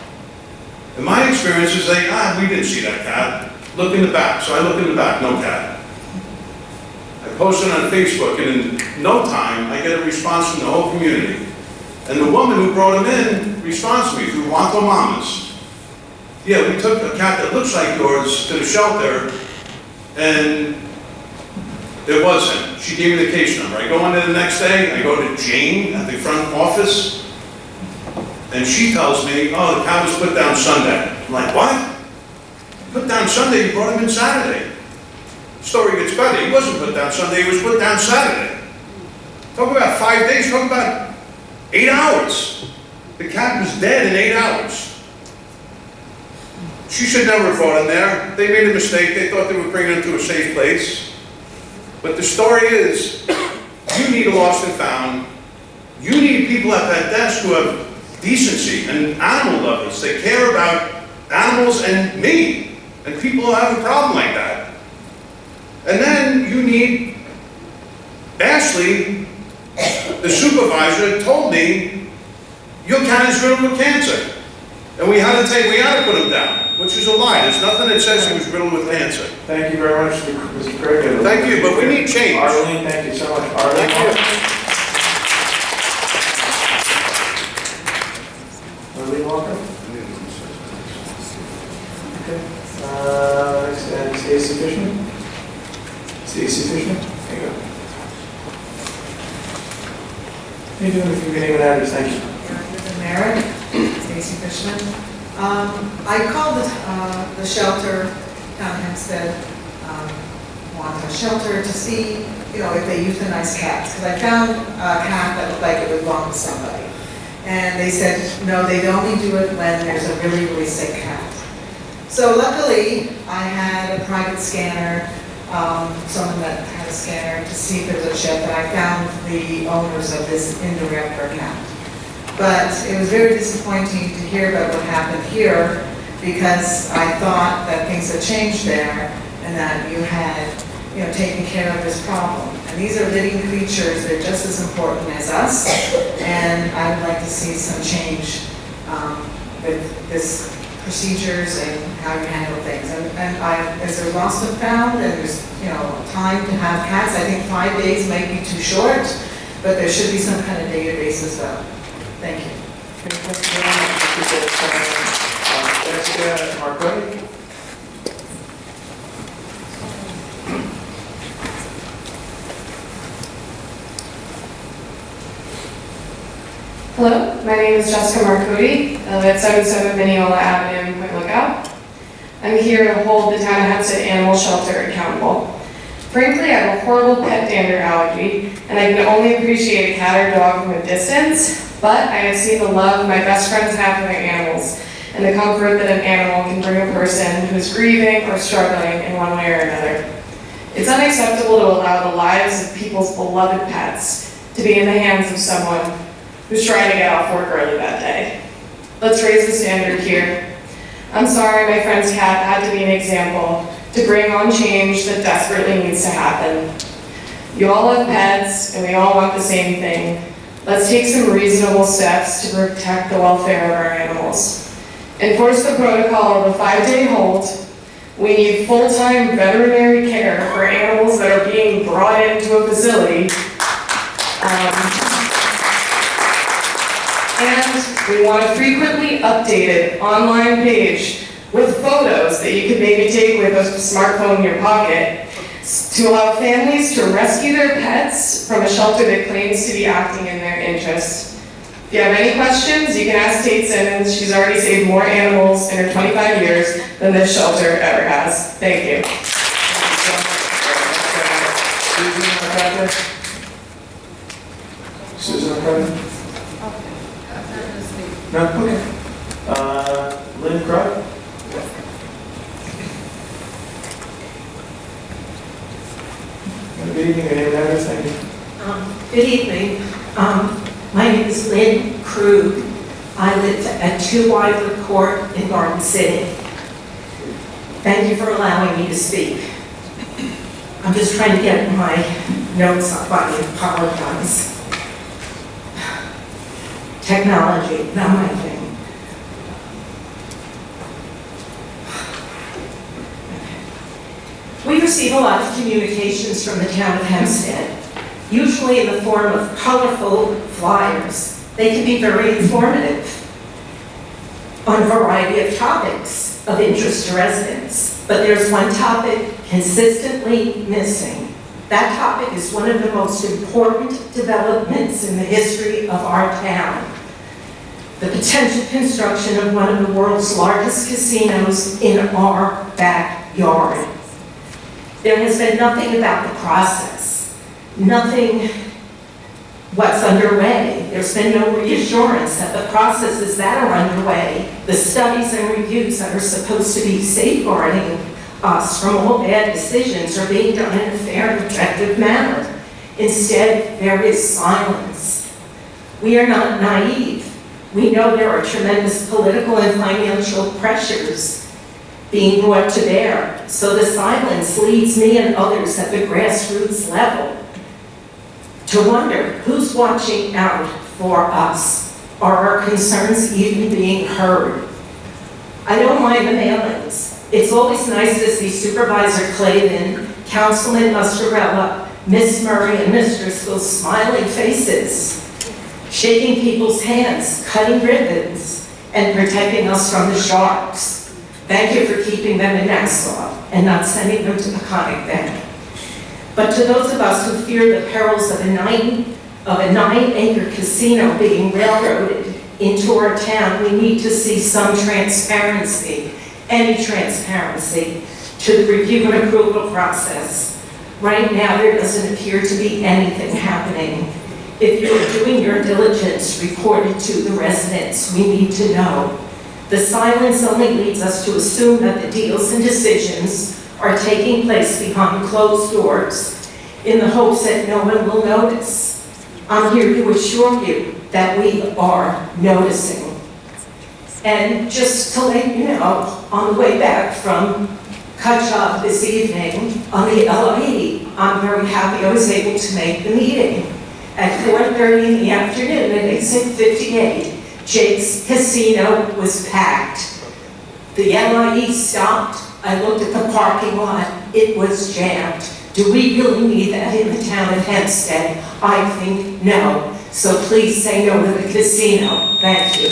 And my experience is we didn't see that cat. Look in the back. So I look in the back, no cat. I post it on Facebook, and in no time, I get a response from the whole community. And the woman who brought him in responds to me through Wanto Mamas. Yeah, we took a cat that looks like yours to the shelter, and it wasn't. She gave me the case number. I go in there the next day, I go to Jane at the front office, and she tells me, oh, the cat was put down Sunday. I'm like, what? Put down Sunday? You brought him in Saturday. Story gets better. He wasn't put down Sunday, he was put down Saturday. Talk about 5 days, talk about 8 hours. The cat was dead in 8 hours. She should never have brought him there. They made a mistake. They thought they were bringing him to a safe place. But the story is, you need a lost and found. You need people at that desk who have decency and animal lovers. They care about animals and me, and people who have a problem like that. And then you need Ashley, the supervisor, told me, your cat is riddled with cancer. And we had to put him down, which is a lie. There's nothing that says he was riddled with cancer. Thank you very much, Mr. Craig. Thank you, but we need change. Arlene, thank you so much. Arlene, Thank you. Arlene Walker. Okay. Next, and Stacy Fishman. Stacy Fishman, there you go. How you doing? If you can name and address, thank you. Merrick, Stacy Fishman. I called the shelter down in Hempstead, want a shelter to see, if they euthanize cats. Because I found a cat that looked like it would belong to somebody. And they said, no, they'd only do it when there's a really, really sick cat. So luckily, I had a private scanner, someone that had a scanner to see if there was a chip, and I found the owners of this indirect cat. But it was very disappointing to hear about what happened here, because I thought that things had changed there, and that you had, taken care of this problem. And these are living creatures, they're just as important as us, and I would like to see some change with this procedures and how you handle things. And as a roster found, and there's, time to have cats, I think 5 days might be too short, but there should be some kind of database as well. Thank you. Jessica Marcotti? Hello, my name is Jessica Marcotti. I live at 77 Mineola Avenue in Point Lookout. I'm here to hold the town of Hempstead Animal Shelter accountable. Frankly, I have a horrible pet dander allergy, and I can only appreciate a cat or dog from a distance, but I have seen the love my best friends have for their animals, and the comfort that an animal can bring a person who is grieving or struggling in one way or another. It's unacceptable to allow the lives of people's beloved pets to be in the hands of someone who's trying to get off work early that day. Let's raise the standard here. I'm sorry my friend's cat had to be an example to bring on change that desperately needs to happen. You all have pets, and we all want the same thing. Let's take some reasonable steps to protect the welfare of our animals. Enforce the protocol of a 5-day hold. We need full-time veterinary care for animals that are being brought into a facility. And we want a frequently updated online page with photos that you could maybe take with a smartphone in your pocket to allow families to rescue their pets from a shelter that claims to be acting in their interest. If you have any questions, you can ask Tate Simmons. She's already saved more animals in her 25 years than this shelter ever has. Thank you. Susan McCarthy? No, okay. Lynn Crow? Good evening, your name and address, thank you. Good evening. My name is Lynn Krug. I live at 2 Wyler Court in Garden City. Thank you for allowing me to speak. I'm just trying to get my notes up. I apologize. Technology, not my thing. We receive a lot of communications from the town of Hempstead, usually in the form of colorful flyers. They can be very informative on a variety of topics of interest to residents. But there's one topic consistently missing. That topic is one of the most important developments in the history of our town. The potential construction of one of the world's largest casinos in our backyard. There has been nothing about the process, nothing what's underway. There's been no reassurance that the processes that are underway, the studies and reviews that are supposed to be safeguarding us from all bad decisions are being done in a fair and objective manner. Instead, there is silence. We are not naive. We know there are tremendous political and financial pressures being brought to bear. So the silence leads me and others at the grassroots level to wonder who's watching out for us. Are our concerns even being heard? I don't mind the mailings. It's always nice to see Supervisor Clavin, Councilman Muscarella, Miss Murray, and Miss Driscoll's smiling faces, shaking people's hands, cutting ribbons, and protecting us from the sharks. Thank you for keeping them in Nassau and not sending them to the Conic Bank. But to those of us who fear the perils of a 9-acre casino being railroaded into our town, we need to see some transparency, any transparency, to the review and approval process. Right now, there doesn't appear to be anything happening. If you're doing your diligence, report it to the residents. We need to know. The silence only leads us to assume that the deals and decisions are taking place behind closed doors in the hopes that no one will notice. I'm here to assure you that we are noticing. And just to let you know, on the way back from cut job this evening on the LIE. I'm very happy I was able to make the meeting. At 4:30 in the afternoon at exit 58, Jake's Casino was packed. The LIE stopped. I looked at the parking lot. It was jammed. Do we really need that in the town of Hempstead? I think no. So please say no to the casino. Thank you.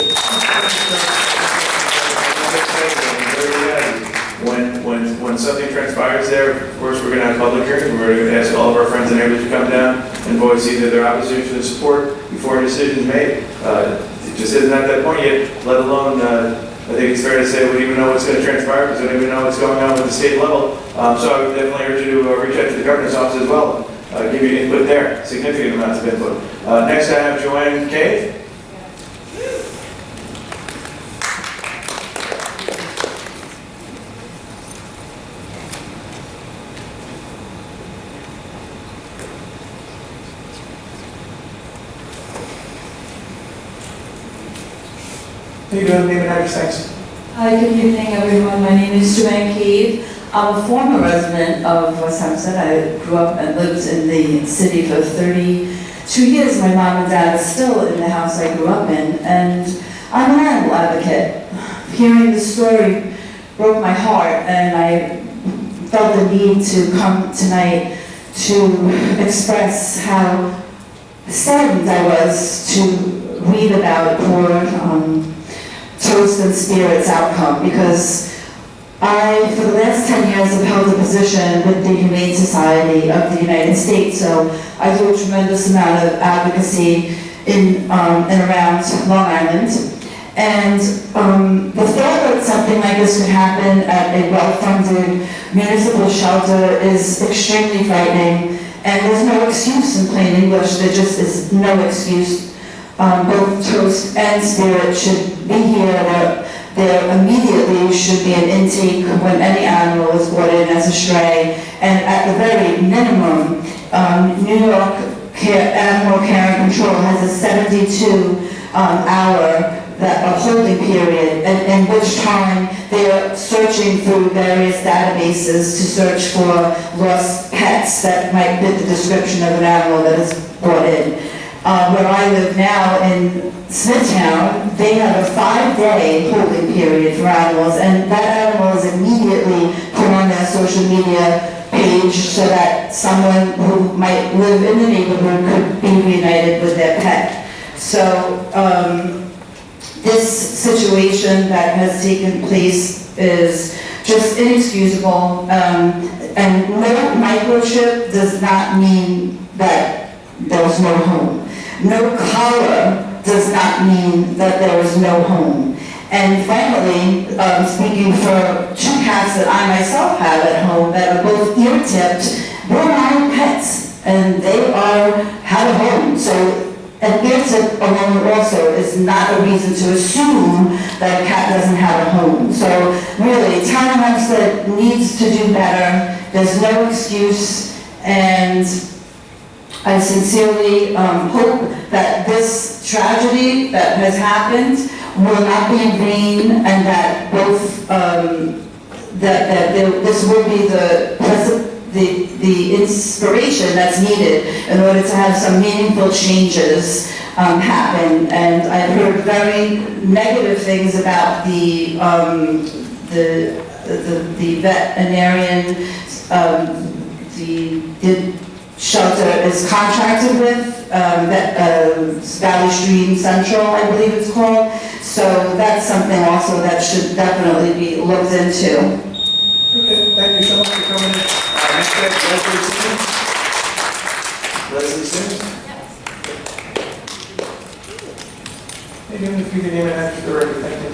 When something transpires there, of course, we're going to have a public hearing. We're going to ask all of our friends and neighbors to come down and voice either their opposition or support before a decision is made. It just isn't at that point yet, let alone, I think it's fair to say we don't even know what's going to transpire because we don't even know what's going on with the state level. So I would definitely urge you to reach out to the governor's office as well. Give you input there, significant amounts of input. Next I have Joanne Cave. How you doing? Name and address, thanks. Hi, good evening, everyone. My name is Joanne Cave. I'm a former resident of West Hempstead. I grew up and lived in the city for 32 years. My mom and dad are still in the house I grew up in, and I'm an animal advocate. Hearing the story broke my heart, and I felt the need to come tonight to express how saddened I was to read about poor Toast and Spirit's outcome, because I, for the last 10 years, have held a position with the Humane Society of the United States, so I do a tremendous amount of advocacy in and around Long Island. And the thought that something like this could happen at a well-funded municipal shelter is extremely frightening, and there's no excuse in plain English. There just is no excuse. Both Toast and Spirit should be here. There immediately should be an intake when any animal is brought in as a stray. And at the very minimum, New York Animal Care and Control has a 72-hour holding period, in which time they're searching through various databases to search for lost pets that might fit the description of an animal that is brought in. Where I live now in Smithtown, they have a 5-day holding period for animals, and that animal is immediately put on their social media page so that someone who might live in the neighborhood could be reunited with their pet. So this situation that has taken place is just inexcusable, and no microchip does not mean that there's no home. No collar does not mean that there is no home. And finally, speaking for 2 cats that I myself have at home that are both ear-tipped, they're my pets, and they have a home. So an ear-tip alone also is not a reason to assume that a cat doesn't have a home. So really, Town of Hempstead needs to do better. There's no excuse, and I sincerely hope that this tragedy that has happened will not be in vain, and that both this will be the inspiration that's needed in order to have some meaningful changes happen. And I've heard very negative things about the veterinarian, the shelter is contracted with, Valley Stream Central, I believe it's called. So that's something also that should definitely be looked into. Okay, thank you so much for coming in. Next up, Leslie Simmons. Maybe if you can name and address the record, thank you.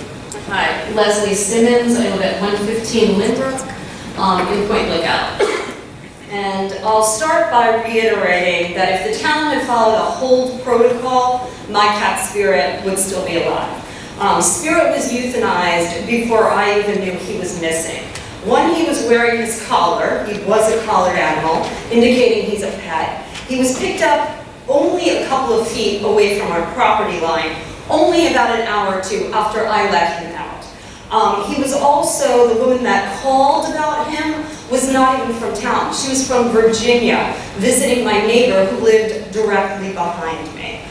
Hi, Leslie Simmons. I live at 115 Lynbrook in Point Lookout. And I'll start by reiterating that if the town had followed a hold protocol, my cat Spirit would still be alive. Spirit was euthanized before I even knew he was missing. When he was wearing his collar, he was a collared animal, indicating he's a pet. He was picked up only a couple of feet away from our property line, only about an hour or two after I let him out. He was also, the woman that called about him was not even from town. She was from Virginia, visiting my neighbor who lived directly behind me.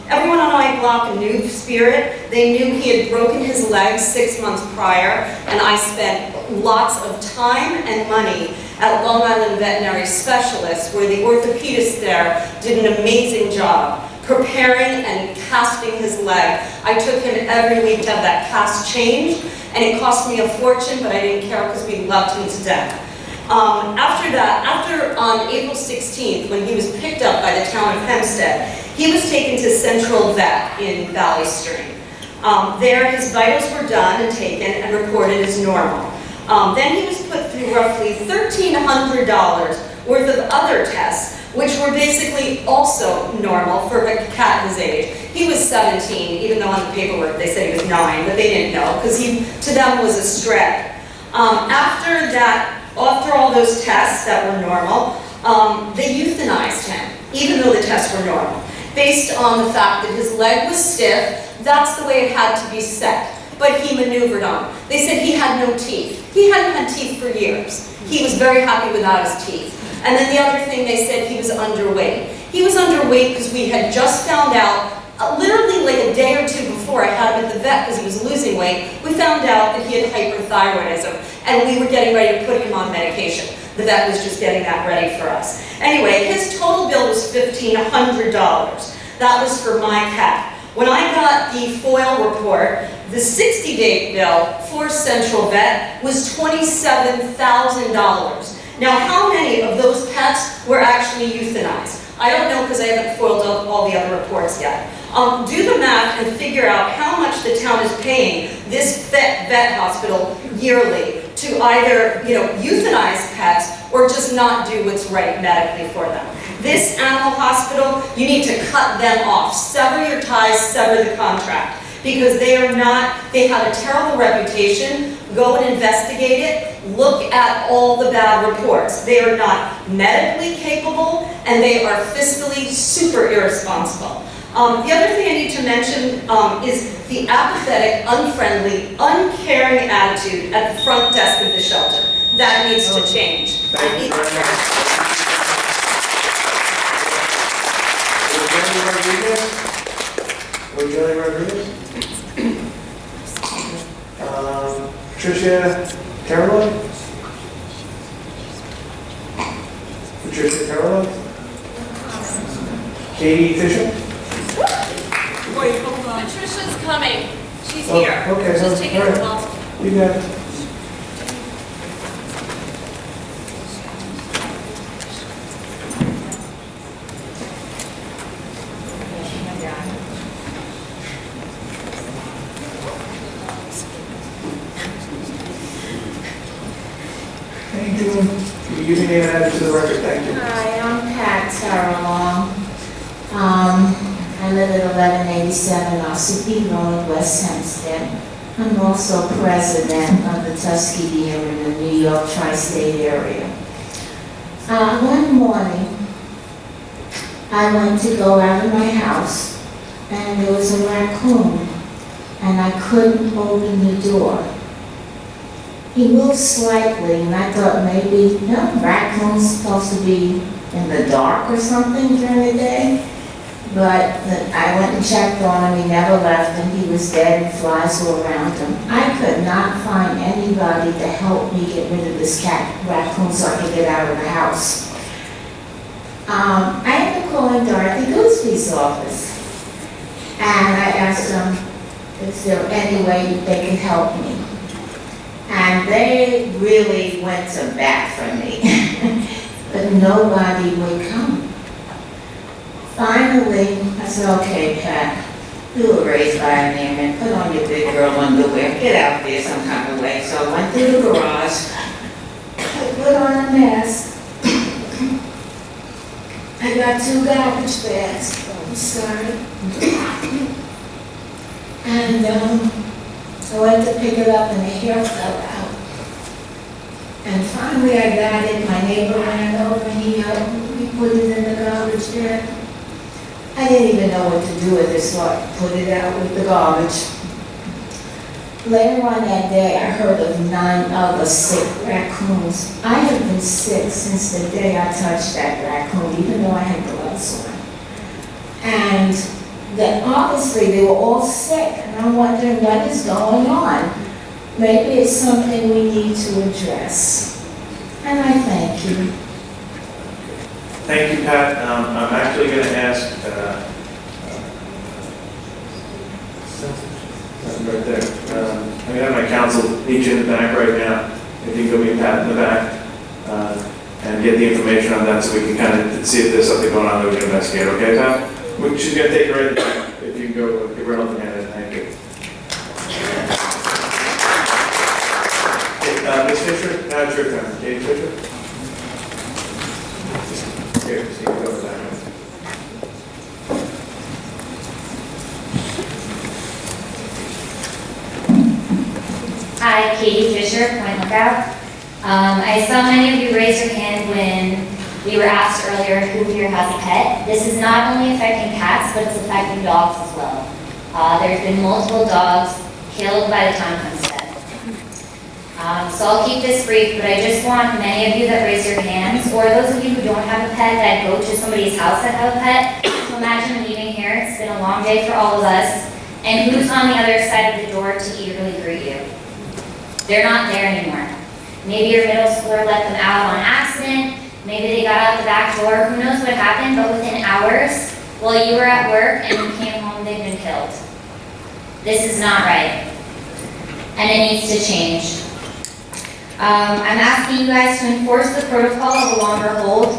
Everyone on my block knew Spirit. They knew he had broken his leg 6 months prior, and I spent lots of time and money at Long Island Veterinary Specialists, where the orthopedist there did an amazing job preparing and casting his leg. I took him every week to have that cast changed, and it cost me a fortune, but I didn't care because we loved him to death. After that, after April 16th, when he was picked up by the town of Hempstead, he was taken to Central Vet in Valley Stream. There, his vitals were done and taken and reported as normal. Then he was put through roughly $1,300 worth of other tests, which were basically also normal for a cat his age. He was 17, even though on the paperwork they said he was 9, but they didn't know, because he, to them, was a stray. After all those tests that were normal, they euthanized him, even though the tests were normal, based on the fact that his leg was stiff. That's the way it had to be set. But he maneuvered on. They said he had no teeth. He hadn't had teeth for years. He was very happy without his teeth. And then the other thing, they said he was underweight. He was underweight because we had just found out, literally like a day or two before I had him at the vet because he was losing weight, we found out that he had hyperthyroidism, and we were getting ready to put him on medication. The vet was just getting that ready for us. Anyway, his total bill was $1,500. That was for my cat. When I got the FOIL report, the 60-day bill for Central Vet was $27,000. Now, how many of those pets were actually euthanized? I don't know because I haven't foiled up all the other reports yet. Do the math and figure out how much the town is paying this vet hospital yearly to either, euthanize pets or just not do what's right medically for them. This animal hospital, you need to cut them off. Sever your ties, sever the contract. Because they have a terrible reputation. Go and investigate it. Look at all the bad reports. They are not medically capable, and they are fiscally super irresponsible. The other thing I need to mention is the apathetic, unfriendly, uncaring attitude at the front desk of the shelter. That needs to change. Thank you very much. Jenny Rodriguez? Patricia Caroline? Patricia Caroline? Katie Fisher? Wait, hold on. Patricia's coming. She's Oh, here. okay, Just taking all her right. call. You got it. Thank you. You give me name and address to the record, thank you. Hi, I'm Pat Terrell. I live at 1187 Ossipee Road, West Hempstead. I'm also president of the Tuskegee area in the New York tri-state area. One morning, I went to go out of my house, and there was a raccoon, and I couldn't open the door. He moved slightly, and I thought maybe, raccoon's supposed to be in the dark or something during the day. But I went and checked on him, he never left, and he was dead, and flies were around him. I could not find anybody to help me get rid of this raccoon so I could get out of the house. I ended up calling Dorothy Goodspeed's office, and I asked them, is there any way they could help me? And they really went to bat for me, but nobody would come. Finally, I said, okay, Pat, do a raise by a name and put on your big girl underwear. Get out there some kind of way. So I went through the garage, I put on a mask. I got 2 garbage bags. I'm sorry. And I went to pick it up and the hair fell out. And finally I got it. My neighbor ran over and he put it in the garbage bin. I didn't even know what to do with it, so I put it out with the garbage. Later on that day, I heard of 9 other sick raccoons. I have been sick since the day I touched that raccoon, even though I had gloves on. And that obviously they were all sick, and I'm wondering what is going on. Maybe it's something we need to address. And I thank you. Thank you, Pat. I'm actually going to ask, right there. I have my counsel each in the back right now. If you can go meet Pat in the back and get the information on that so we can kind of see if there's something going on that we can investigate. Okay, Pat? She's going to take it right there. If you can go give her a helping hand. Thank you. Ms. Fisher, now it's your turn. Katie Fisher? Here, so you can go with that. Hi, Katie Fisher, Point Lookout. I saw many of you raise your hand when we were asked earlier who here has a pet. This is not only affecting cats, but it's affecting dogs as well. There's been multiple dogs killed by the town of Hempstead. So I'll keep this brief, but I just want many of you that raise your hands, or those of you who don't have a pet that go to somebody's house that have a pet, to imagine leaving here. It's been a long day for all of us. And who's on the other side of the door to eagerly greet you? They're not there anymore. Maybe your middle schooler let them out on accident. Maybe they got out the back door. Who knows what happened, but within hours, while you were at work and you came home, they've been killed. This is not right. And it needs to change. I'm asking you guys to enforce the protocol of a longer hold,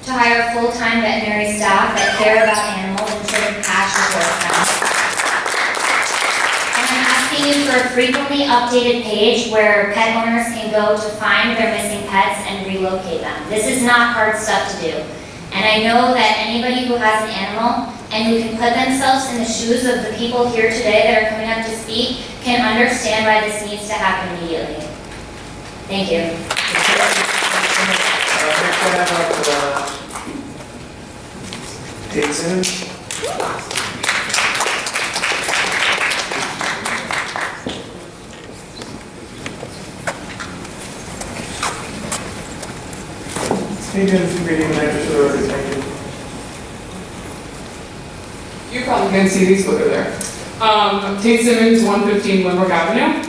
to hire full-time veterinary staff that care about animals and serve cash reports them. And I'm asking you for a frequently updated page where pet owners can go to find their missing pets and relocate them. This is not hard stuff to do. And I know that anybody who has an animal and who can put themselves in the shoes of the people here today that are coming up to speak can understand why this needs to happen immediately. Thank you. Next I have Tate Simmons. Hey, Jennifer, reading an address for the record, thank you. You probably can't see these, but they're there. Tate Simmons, 115 Limerick Avenue.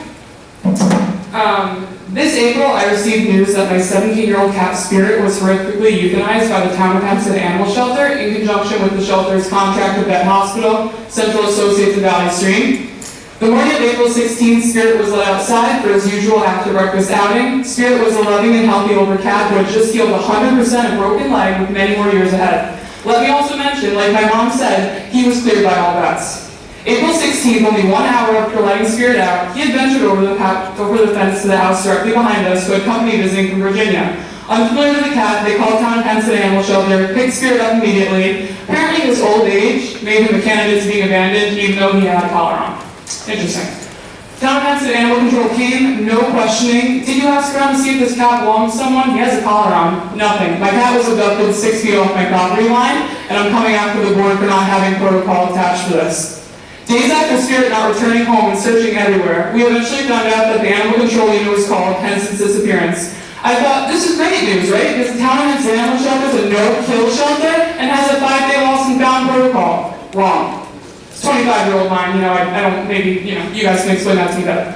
This April, I received news that my 17-year-old cat Spirit was horrifically euthanized by the town of Hempstead Animal Shelter in conjunction with the shelter's contracted vet hospital, Central Associates of Valley Stream. The morning of April 16th, Spirit was let outside for his usual after-breakfast outing. Spirit was a loving and healthy older cat who had just healed 100% a broken leg with many more years ahead. Let me also mention, like my mom said, he was cleared by all vets. April 16th, only 1 hour after letting Spirit out, he had ventured over the fence to the house directly behind us, who had company visiting from Virginia. Unfamiliar to the cat, they called town of Hempstead Animal Shelter, picked Spirit up immediately. Apparently his old age made him a candidate to being abandoned, even though he had a collar on. Interesting. Town of Hempstead Animal Control came, no questioning. Did you ask around to see if this cat belonged to someone? He has a collar on. Nothing. My cat was abducted 6 feet off my property line, and I'm coming after the board for not having protocol attached to this. Days after Spirit not returning home and searching everywhere, we eventually found out that the animal control unit was called, hence its disappearance. I thought, this is great news, right? Because the town of Hempstead Animal Shelter is a no-kill shelter and has a 5-day lost and found protocol. Wrong. It's 25-year-old mine, I don't, maybe, you guys can explain that to me better.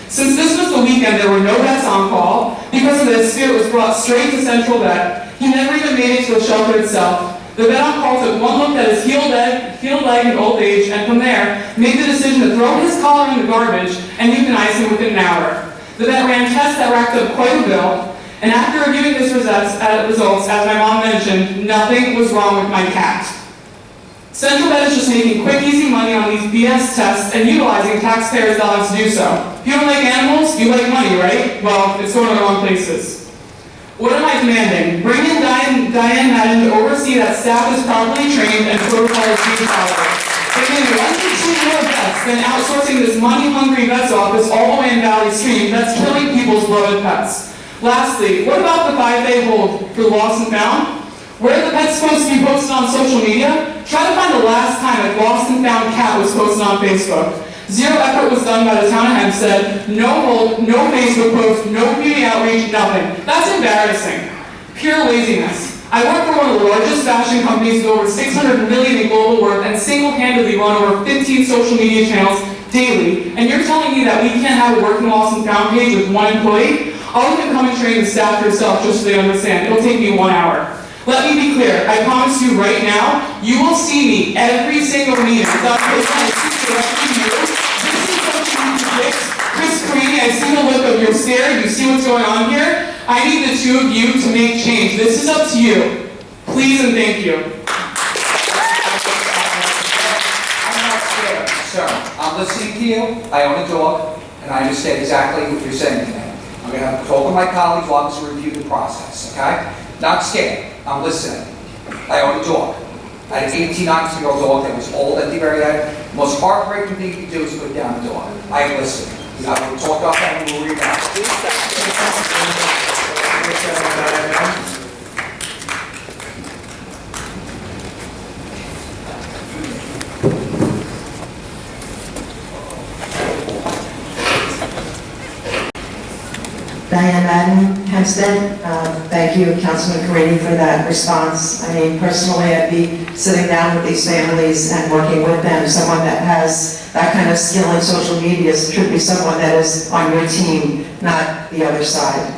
Since this was the weekend, there were no vets on call. Because of this, Spirit was brought straight to Central Vet. He never even made it to the shelter itself. The vet on call took one look at his healed leg and old age, and from there, made the decision to throw his collar in the garbage and euthanize him within an hour. The vet ran tests that racked up quite a bill, and after reviewing his results, as my mom mentioned, nothing was wrong with my cat. Central Vet is just making quick, easy money on these BS tests and utilizing taxpayers' dollars to do so. If you don't like animals, you like money, right? Well, it's going to the wrong places. What am I demanding? Bring in Diane Madden to oversee that staff is properly trained and protocol is being followed. Bring in 1 to 2 more vets, then outsourcing this money-hungry vet's office all the way in Valley Stream that's killing people's beloved pets. Lastly, what about the 5-day hold for lost and found? Where are the pets supposed to be posted on social media? Try to find the last time a lost and found cat was posted on Facebook. Zero effort was done by the town of Hempstead, no hold, no Facebook post, no community outreach, nothing. That's embarrassing. Pure laziness. I work for one of the largest fashion companies with over $600 million in global worth and single-handedly run over 15 social media channels daily, and you're telling me that we can't have a working lost and found page with one employee? I'll even come and train the staff yourself just so they understand. It'll take me 1 hour. Let me be clear, I promise you right now, you will see me every single meeting. Chris Carini, I see the look of your stare, you see what's going on here? I need the two of you to make change. This is up to you. Please and thank you. I'm not scared, sir. I'm listening to you. I own a dog, and I understand exactly what you're saying to me. I'm going to have to talk with my colleagues while to review the process, okay? Not scared. I'm listening. I own a dog. I had an 19-year-old dog that was old at the very end. The most heartbreaking thing you can do is put down the dog. I am listening. I will talk about that and we'll read out. Diane Madden, Hempstead. Thank you, Councilman Carini, for that response. I mean, personally, I'd be sitting down with these families and working with them. Someone that has that kind of skill in social media should be someone that is on your team, not the other side.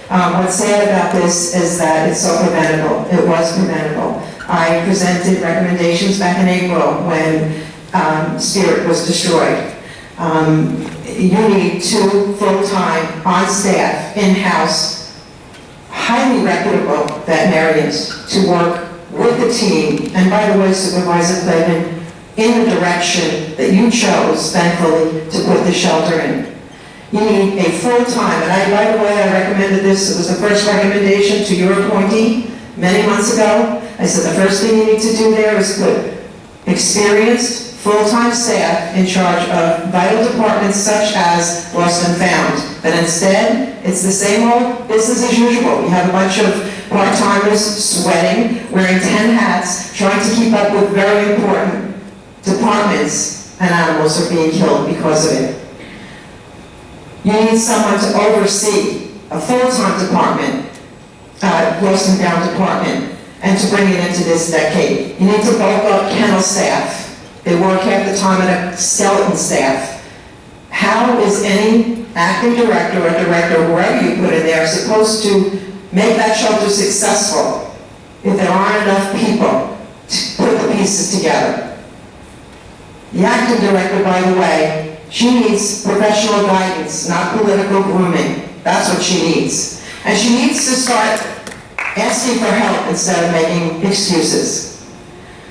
What's sad about this is that it's so preventable. It was preventable. I presented recommendations back in April when Spirit was destroyed. You need 2 full-time, on-staff, in-house, highly reputable veterinarians to work with the team, and by the way, Supervisor Clayton, in the direction that you chose, thankfully, to put the shelter in. You need a full-time, and by the way, I recommended this, it was the first recommendation to your appointee many months ago. I said the first thing you need to do there is put experienced, full-time staff in charge of vital departments such as lost and found. But instead, it's the same old business as usual. You have a bunch of part-timers sweating, wearing 10 hats, trying to keep up with very important departments, and animals are being killed because of it. You need someone to oversee a full-time department, lost and found department, and to bring it into this decade. You need to bulk up kennel staff. They work half the time at a skeleton staff. How is any acting director or director, whoever you put in there, supposed to make that shelter successful if there aren't enough people to put the pieces together? The acting director, by the way, she needs professional guidance, not political grooming. That's what she needs. And she needs to start asking for help instead of making excuses.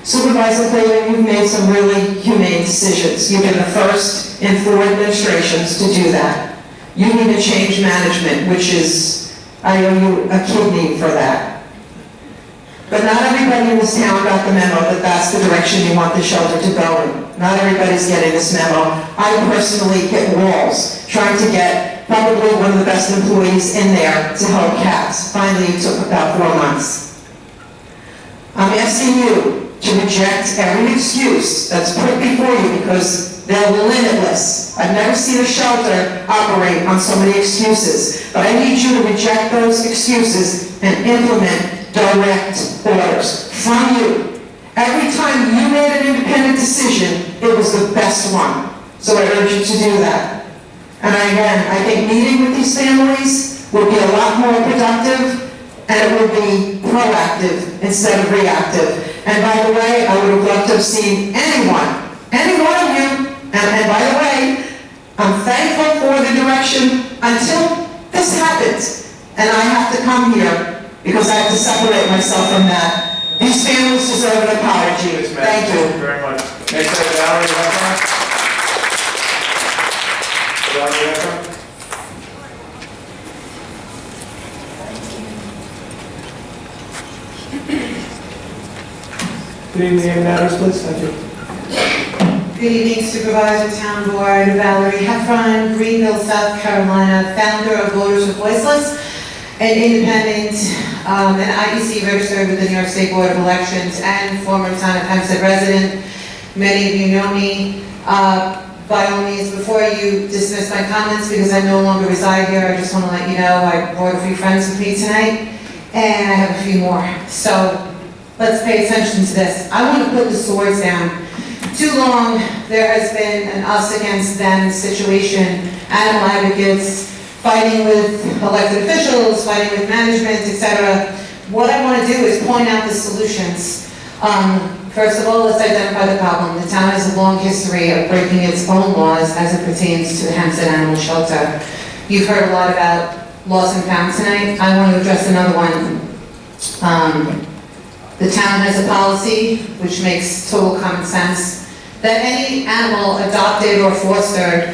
Supervisor Clayton, you've made some really humane decisions. You've been the first in 4 administrations to do that. You need to change management, which is, I owe you a kidney for that. But not everybody in this town got the memo that that's the direction you want the shelter to go in. Not everybody's getting this memo. I personally hit walls trying to get probably one of the best employees in there to help cats. Finally, it took about 4 months. I'm asking you to reject every excuse that's put before you because they're limitless. I've never seen a shelter operate on so many excuses, but I need you to reject those excuses and implement direct orders from you. Every time you made an independent decision, it was the best one. So I urge you to do that. And again, I think meeting with these families will be a lot more productive, and it will be proactive instead of reactive. And by the way, I would have loved to have seen any one of you, and by the way, I'm thankful for the direction until this happens. And I have to come here because I have to separate myself from that. These families deserve an apology. Thank you. Thank you very much. Next up, Valerie, you have one? Valerie, you have one? Good evening, any matters, please? Thank you. Good evening, Supervisor, Town Board, Valerie Heffron, Greenville, South Carolina, founder of Voters Are Voiceless, an independent and IEC registered with the New York State Board of Elections, and former Town of Hempstead resident. Many of you know me. by all means, before you dismiss my comments, because I no longer reside here, I just want to let you know I brought a few friends with me tonight, and I have a few more. So let's pay attention to this. I want to put the swords down. Too long, there has been an us against them situation, animal advocates fighting with elected officials, fighting with management, etc. What I want to do is point out the solutions. First of all, let's identify the problem. The town has a long history of breaking its own laws as it pertains to the Hempstead Animal Shelter. You've heard a lot about lost and found tonight. I want to address another one. The town has a policy, which makes total common sense, that any animal adopted or fostered,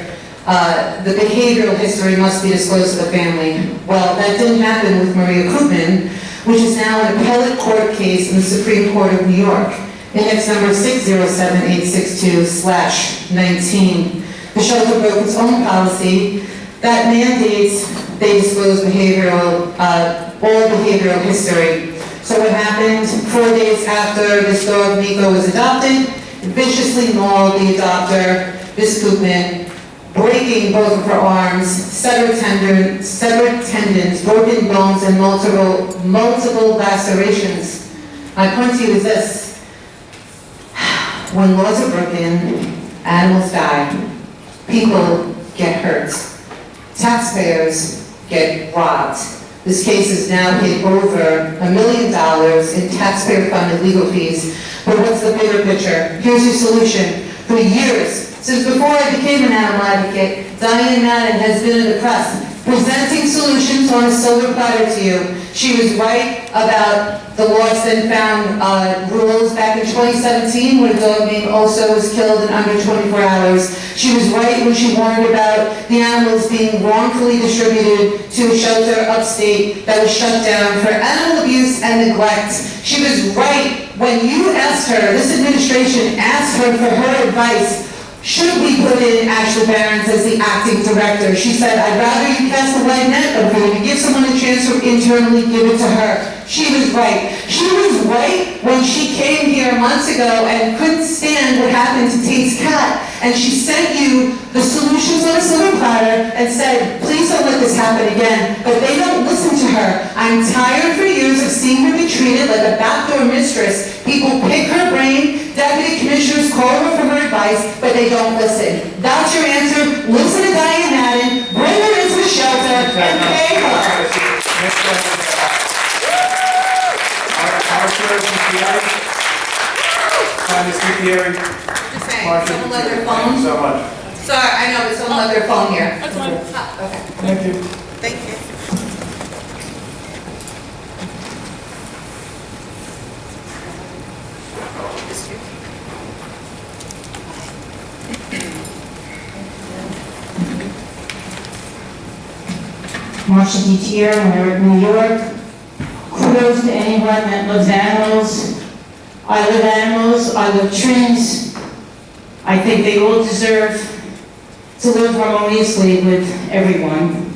the behavioral history must be disclosed to the family. Well, that didn't happen with Maria Koopman, which is now an appellate court case in the Supreme Court of New York. Index number 607862/19. The shelter broke its own policy that mandates they disclose behavioral, all behavioral history. So what happened? 4 days after this dog, Nico, was adopted, viciously mauled the adopter, Miss Koopman, breaking both of her arms, severed tendons, broken bones, and multiple lacerations. My point to you is this. When laws are broken, animals die, people get hurt, taxpayers get robbed. This case has now hit over $1 million in taxpayer-funded legal fees. But what's the bigger picture? Here's your solution. For years, since before I became an animal advocate, Diane Madden has been in the press, presenting solutions on a silver platter to you. She was right about the lost and found rules back in 2017 when a dog named Oso was killed in under 24 hours. She was right when she warned about the animals being wrongfully distributed to a shelter upstate that was shut down for animal abuse and neglect. She was right when you asked her, this administration asked her for her advice. Should we put in Ashley Barons as the acting director? She said, I'd rather you cast a wide net over you to give someone a chance to internally give it to her. She was right. She was right when she came here months ago and couldn't stand what happened to Tate's cat. And she sent you the solutions on a silver platter and said, please don't let this happen again. But they don't listen to her. I'm tired for years of seeing her be treated like a backdoor mistress. People pick her brain, deputy commissioners call her for her advice, but they don't listen. That's your answer. Listen to Diane Madden, bring her into the shelter, and pay her. Just saying, someone left their phone. Thank you so much. Sorry, I know, but someone left their phone here. That's fine. Okay. Thank you. Thank you. Marsha Detier, New York. Kudos to anyone that loves animals. I love animals, I love trees. I think they all deserve to live harmoniously with everyone.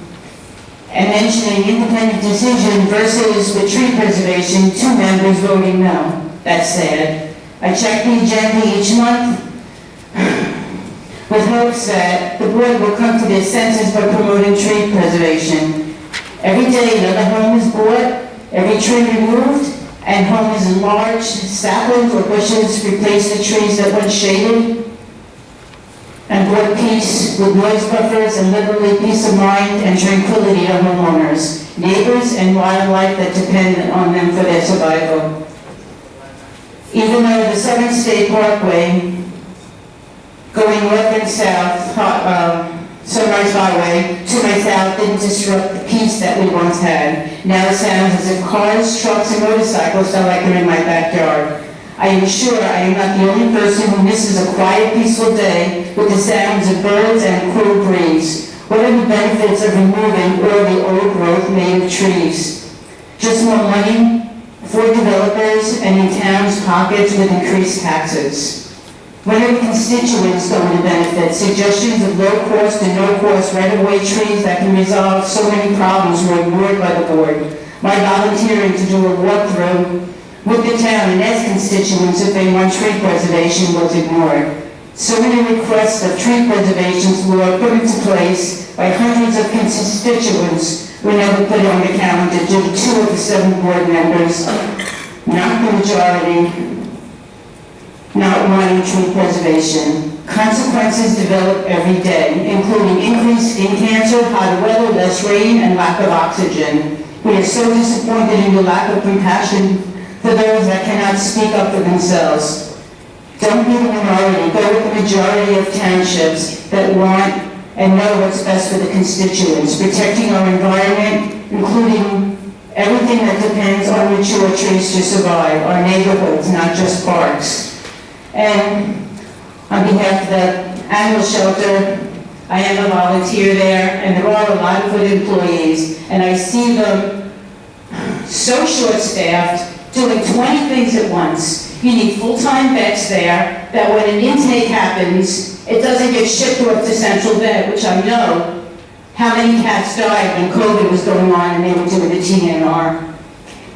And mentioning independent decision versus with tree preservation, 2 members voting no. That's sad. I check the agenda each month with hopes that the board will come to their senses by promoting tree preservation. Every day another home is bought, every tree removed, and homes enlarged, saplings or bushes replace the trees that once shaded, and brought peace with noise buffers and literally peace of mind and tranquility to homeowners, neighbors, and wildlife that depend on them for their survival. Even though the Southern State Parkway, going north and south, Sunrise Highway, to my south, didn't disrupt the peace that we once had. Now it sounds as if cars, trucks, and motorcycles sound like they're in my backyard. I am sure I am not the only person who misses a quiet, peaceful day with the sounds of birds and a cool breeze. What are the benefits of removing all the old growth made of trees? Just more money for developers and in towns' pockets with increased taxes. When are the constituents going to benefit? Suggestions of low-cost and no-cost right-of-way trees that can resolve so many problems were ignored by the board. My volunteering to do a walkthrough with the town and its constituents if they want tree preservation was ignored. So many requests of tree preservations were put into place by hundreds of constituents were never put on the calendar due to 2 of the 7 board members, not the majority, not wanting tree preservation. Consequences develop every day, including increase in cancer, hotter weather, less rain, and lack of oxygen. We are so disappointed in your lack of compassion for those that cannot speak up for themselves. Don't be the minority, go with the majority of townships that want and know what's best for the constituents, protecting our environment, including everything that depends on mature trees to survive, our neighborhoods, not just parks. And on behalf of the animal shelter, I am a volunteer there, and there are a lot of good employees, and I see them so short-staffed, doing 20 things at once. You need full-time vets there, that when an intake happens, it doesn't get shipped off to Central Vet, which I know how many cats died when COVID was going on and they were doing the TNR.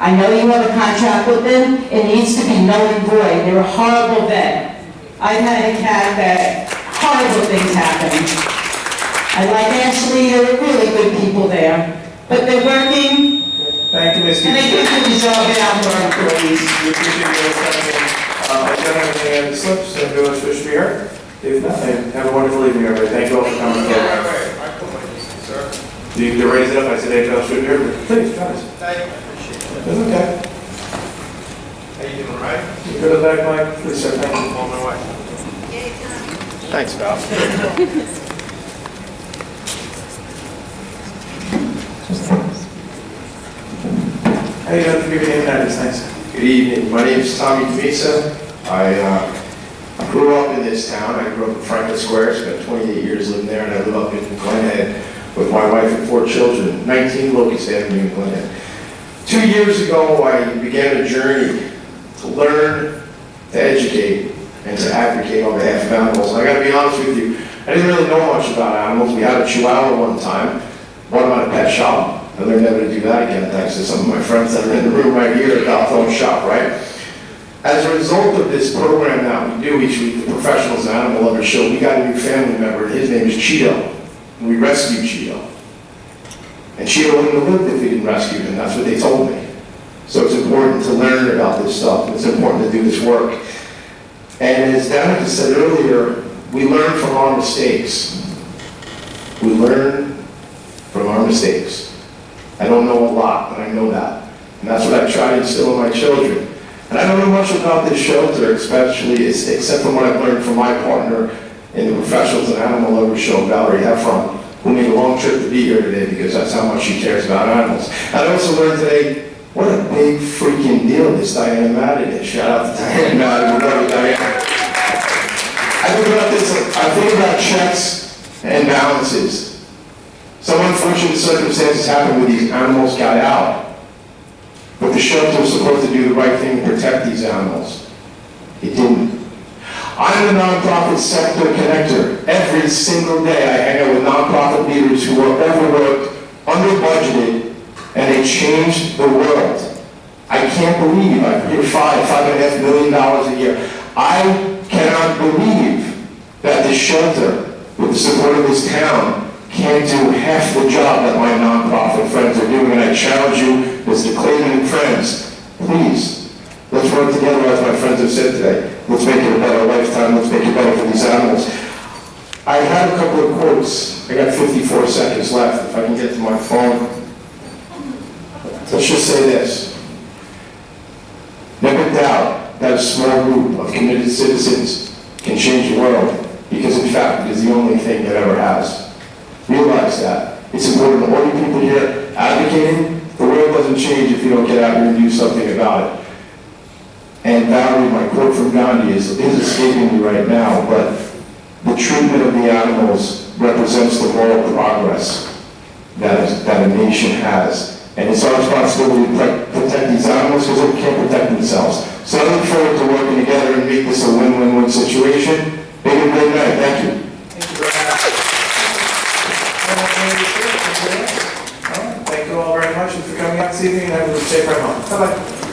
I know you have a contract with them, it needs to be null and void. They're a horrible vet. I've had a cat that horrible things happen. I like Ashley, they're really good people there, but they're working. Thank you, Ms. And they can't do the job without our employees. We appreciate you guys coming in. I don't have any other slips, and everyone's wish to be heard. If not, then have a wonderful evening, everybody. Thank you all for coming. You can raise it up, I said, hey, Phil, should be heard. Please, join us. Thank you, I appreciate it. That's okay. How you doing, all right? You go to the back, Mike, please, sir. Thank you. On my way. Thanks, Val. How you doing? Give your name and address, thanks. Good evening. My name is Tommy Demisa. I grew up in this town. I grew up in Franklin Square, spent 28 years living there, and I live up in Glenhead with my wife and 4 children, 19 Locust Avenue in Glenhead. 2 years ago, I began a journey to learn, to educate, and to advocate on behalf of animals. And I gotta be honest with you, I didn't really know much about animals. We had a Chihuahua one time, bought him at a pet shop. I learned never to do that again, thanks to some of my friends that are in the room right here at Dalton Shop, right? As a result of this program that we do each week, the Professionals and Animal Lovers Show, we got a new family member, and his name is Cheeto. And we rescued Cheeto. And Cheeto wouldn't have lived if we didn't rescue him, that's what they told me. So it's important to learn about this stuff, it's important to do this work. And as Danica said earlier, we learn from our mistakes. We learn from our mistakes. I don't know a lot, but I know that. And that's what I try to instill in my children. And I don't know much about this shelter, especially, except from what I've learned from my partner in the Professionals and Animal Lovers Show, Valerie Heffron, who made a long trip to be here today because that's how much she cares about animals. I also learned today what a big freaking deal this Diana Madden is. Shout out to Diana Madden. We love you, Diana. I think about this, I think about checks and balances. Some unfortunate circumstances happened where these animals got out. But the shelter was supposed to do the right thing and protect these animals. It didn't. I'm a nonprofit sector connector. Every single day I hang out with nonprofit leaders who are overworked, under budgeted, and they changed the world. I can't believe I pay $5.5 million a year. I cannot believe that this shelter, with the support of this town, can't do half the job that my nonprofit friends are doing. And I challenge you, Mr. Clayton and friends, please, let's work together as my friends have said today. Let's make it a better lifetime. Let's make it better for these animals. I had a couple of quotes. I got 54 seconds left. If I can get to my phone. Let's just say this. Never doubt that a small group of committed citizens can change the world, because in fact, it is the only thing that ever has. Realize that. It's important to all you people here advocating. The world doesn't change if you don't get out here and do something about it. And Valerie, my quote from Gandhi is escaping me right now, but the treatment of the animals represents the moral progress that a nation has. And it's our responsibility to protect these animals because they can't protect themselves. So I look forward to working together and make this a win-win-win situation. Make it a great night. Thank you. Thank you all very much for coming out this evening, and have a safe ride home. Bye-bye.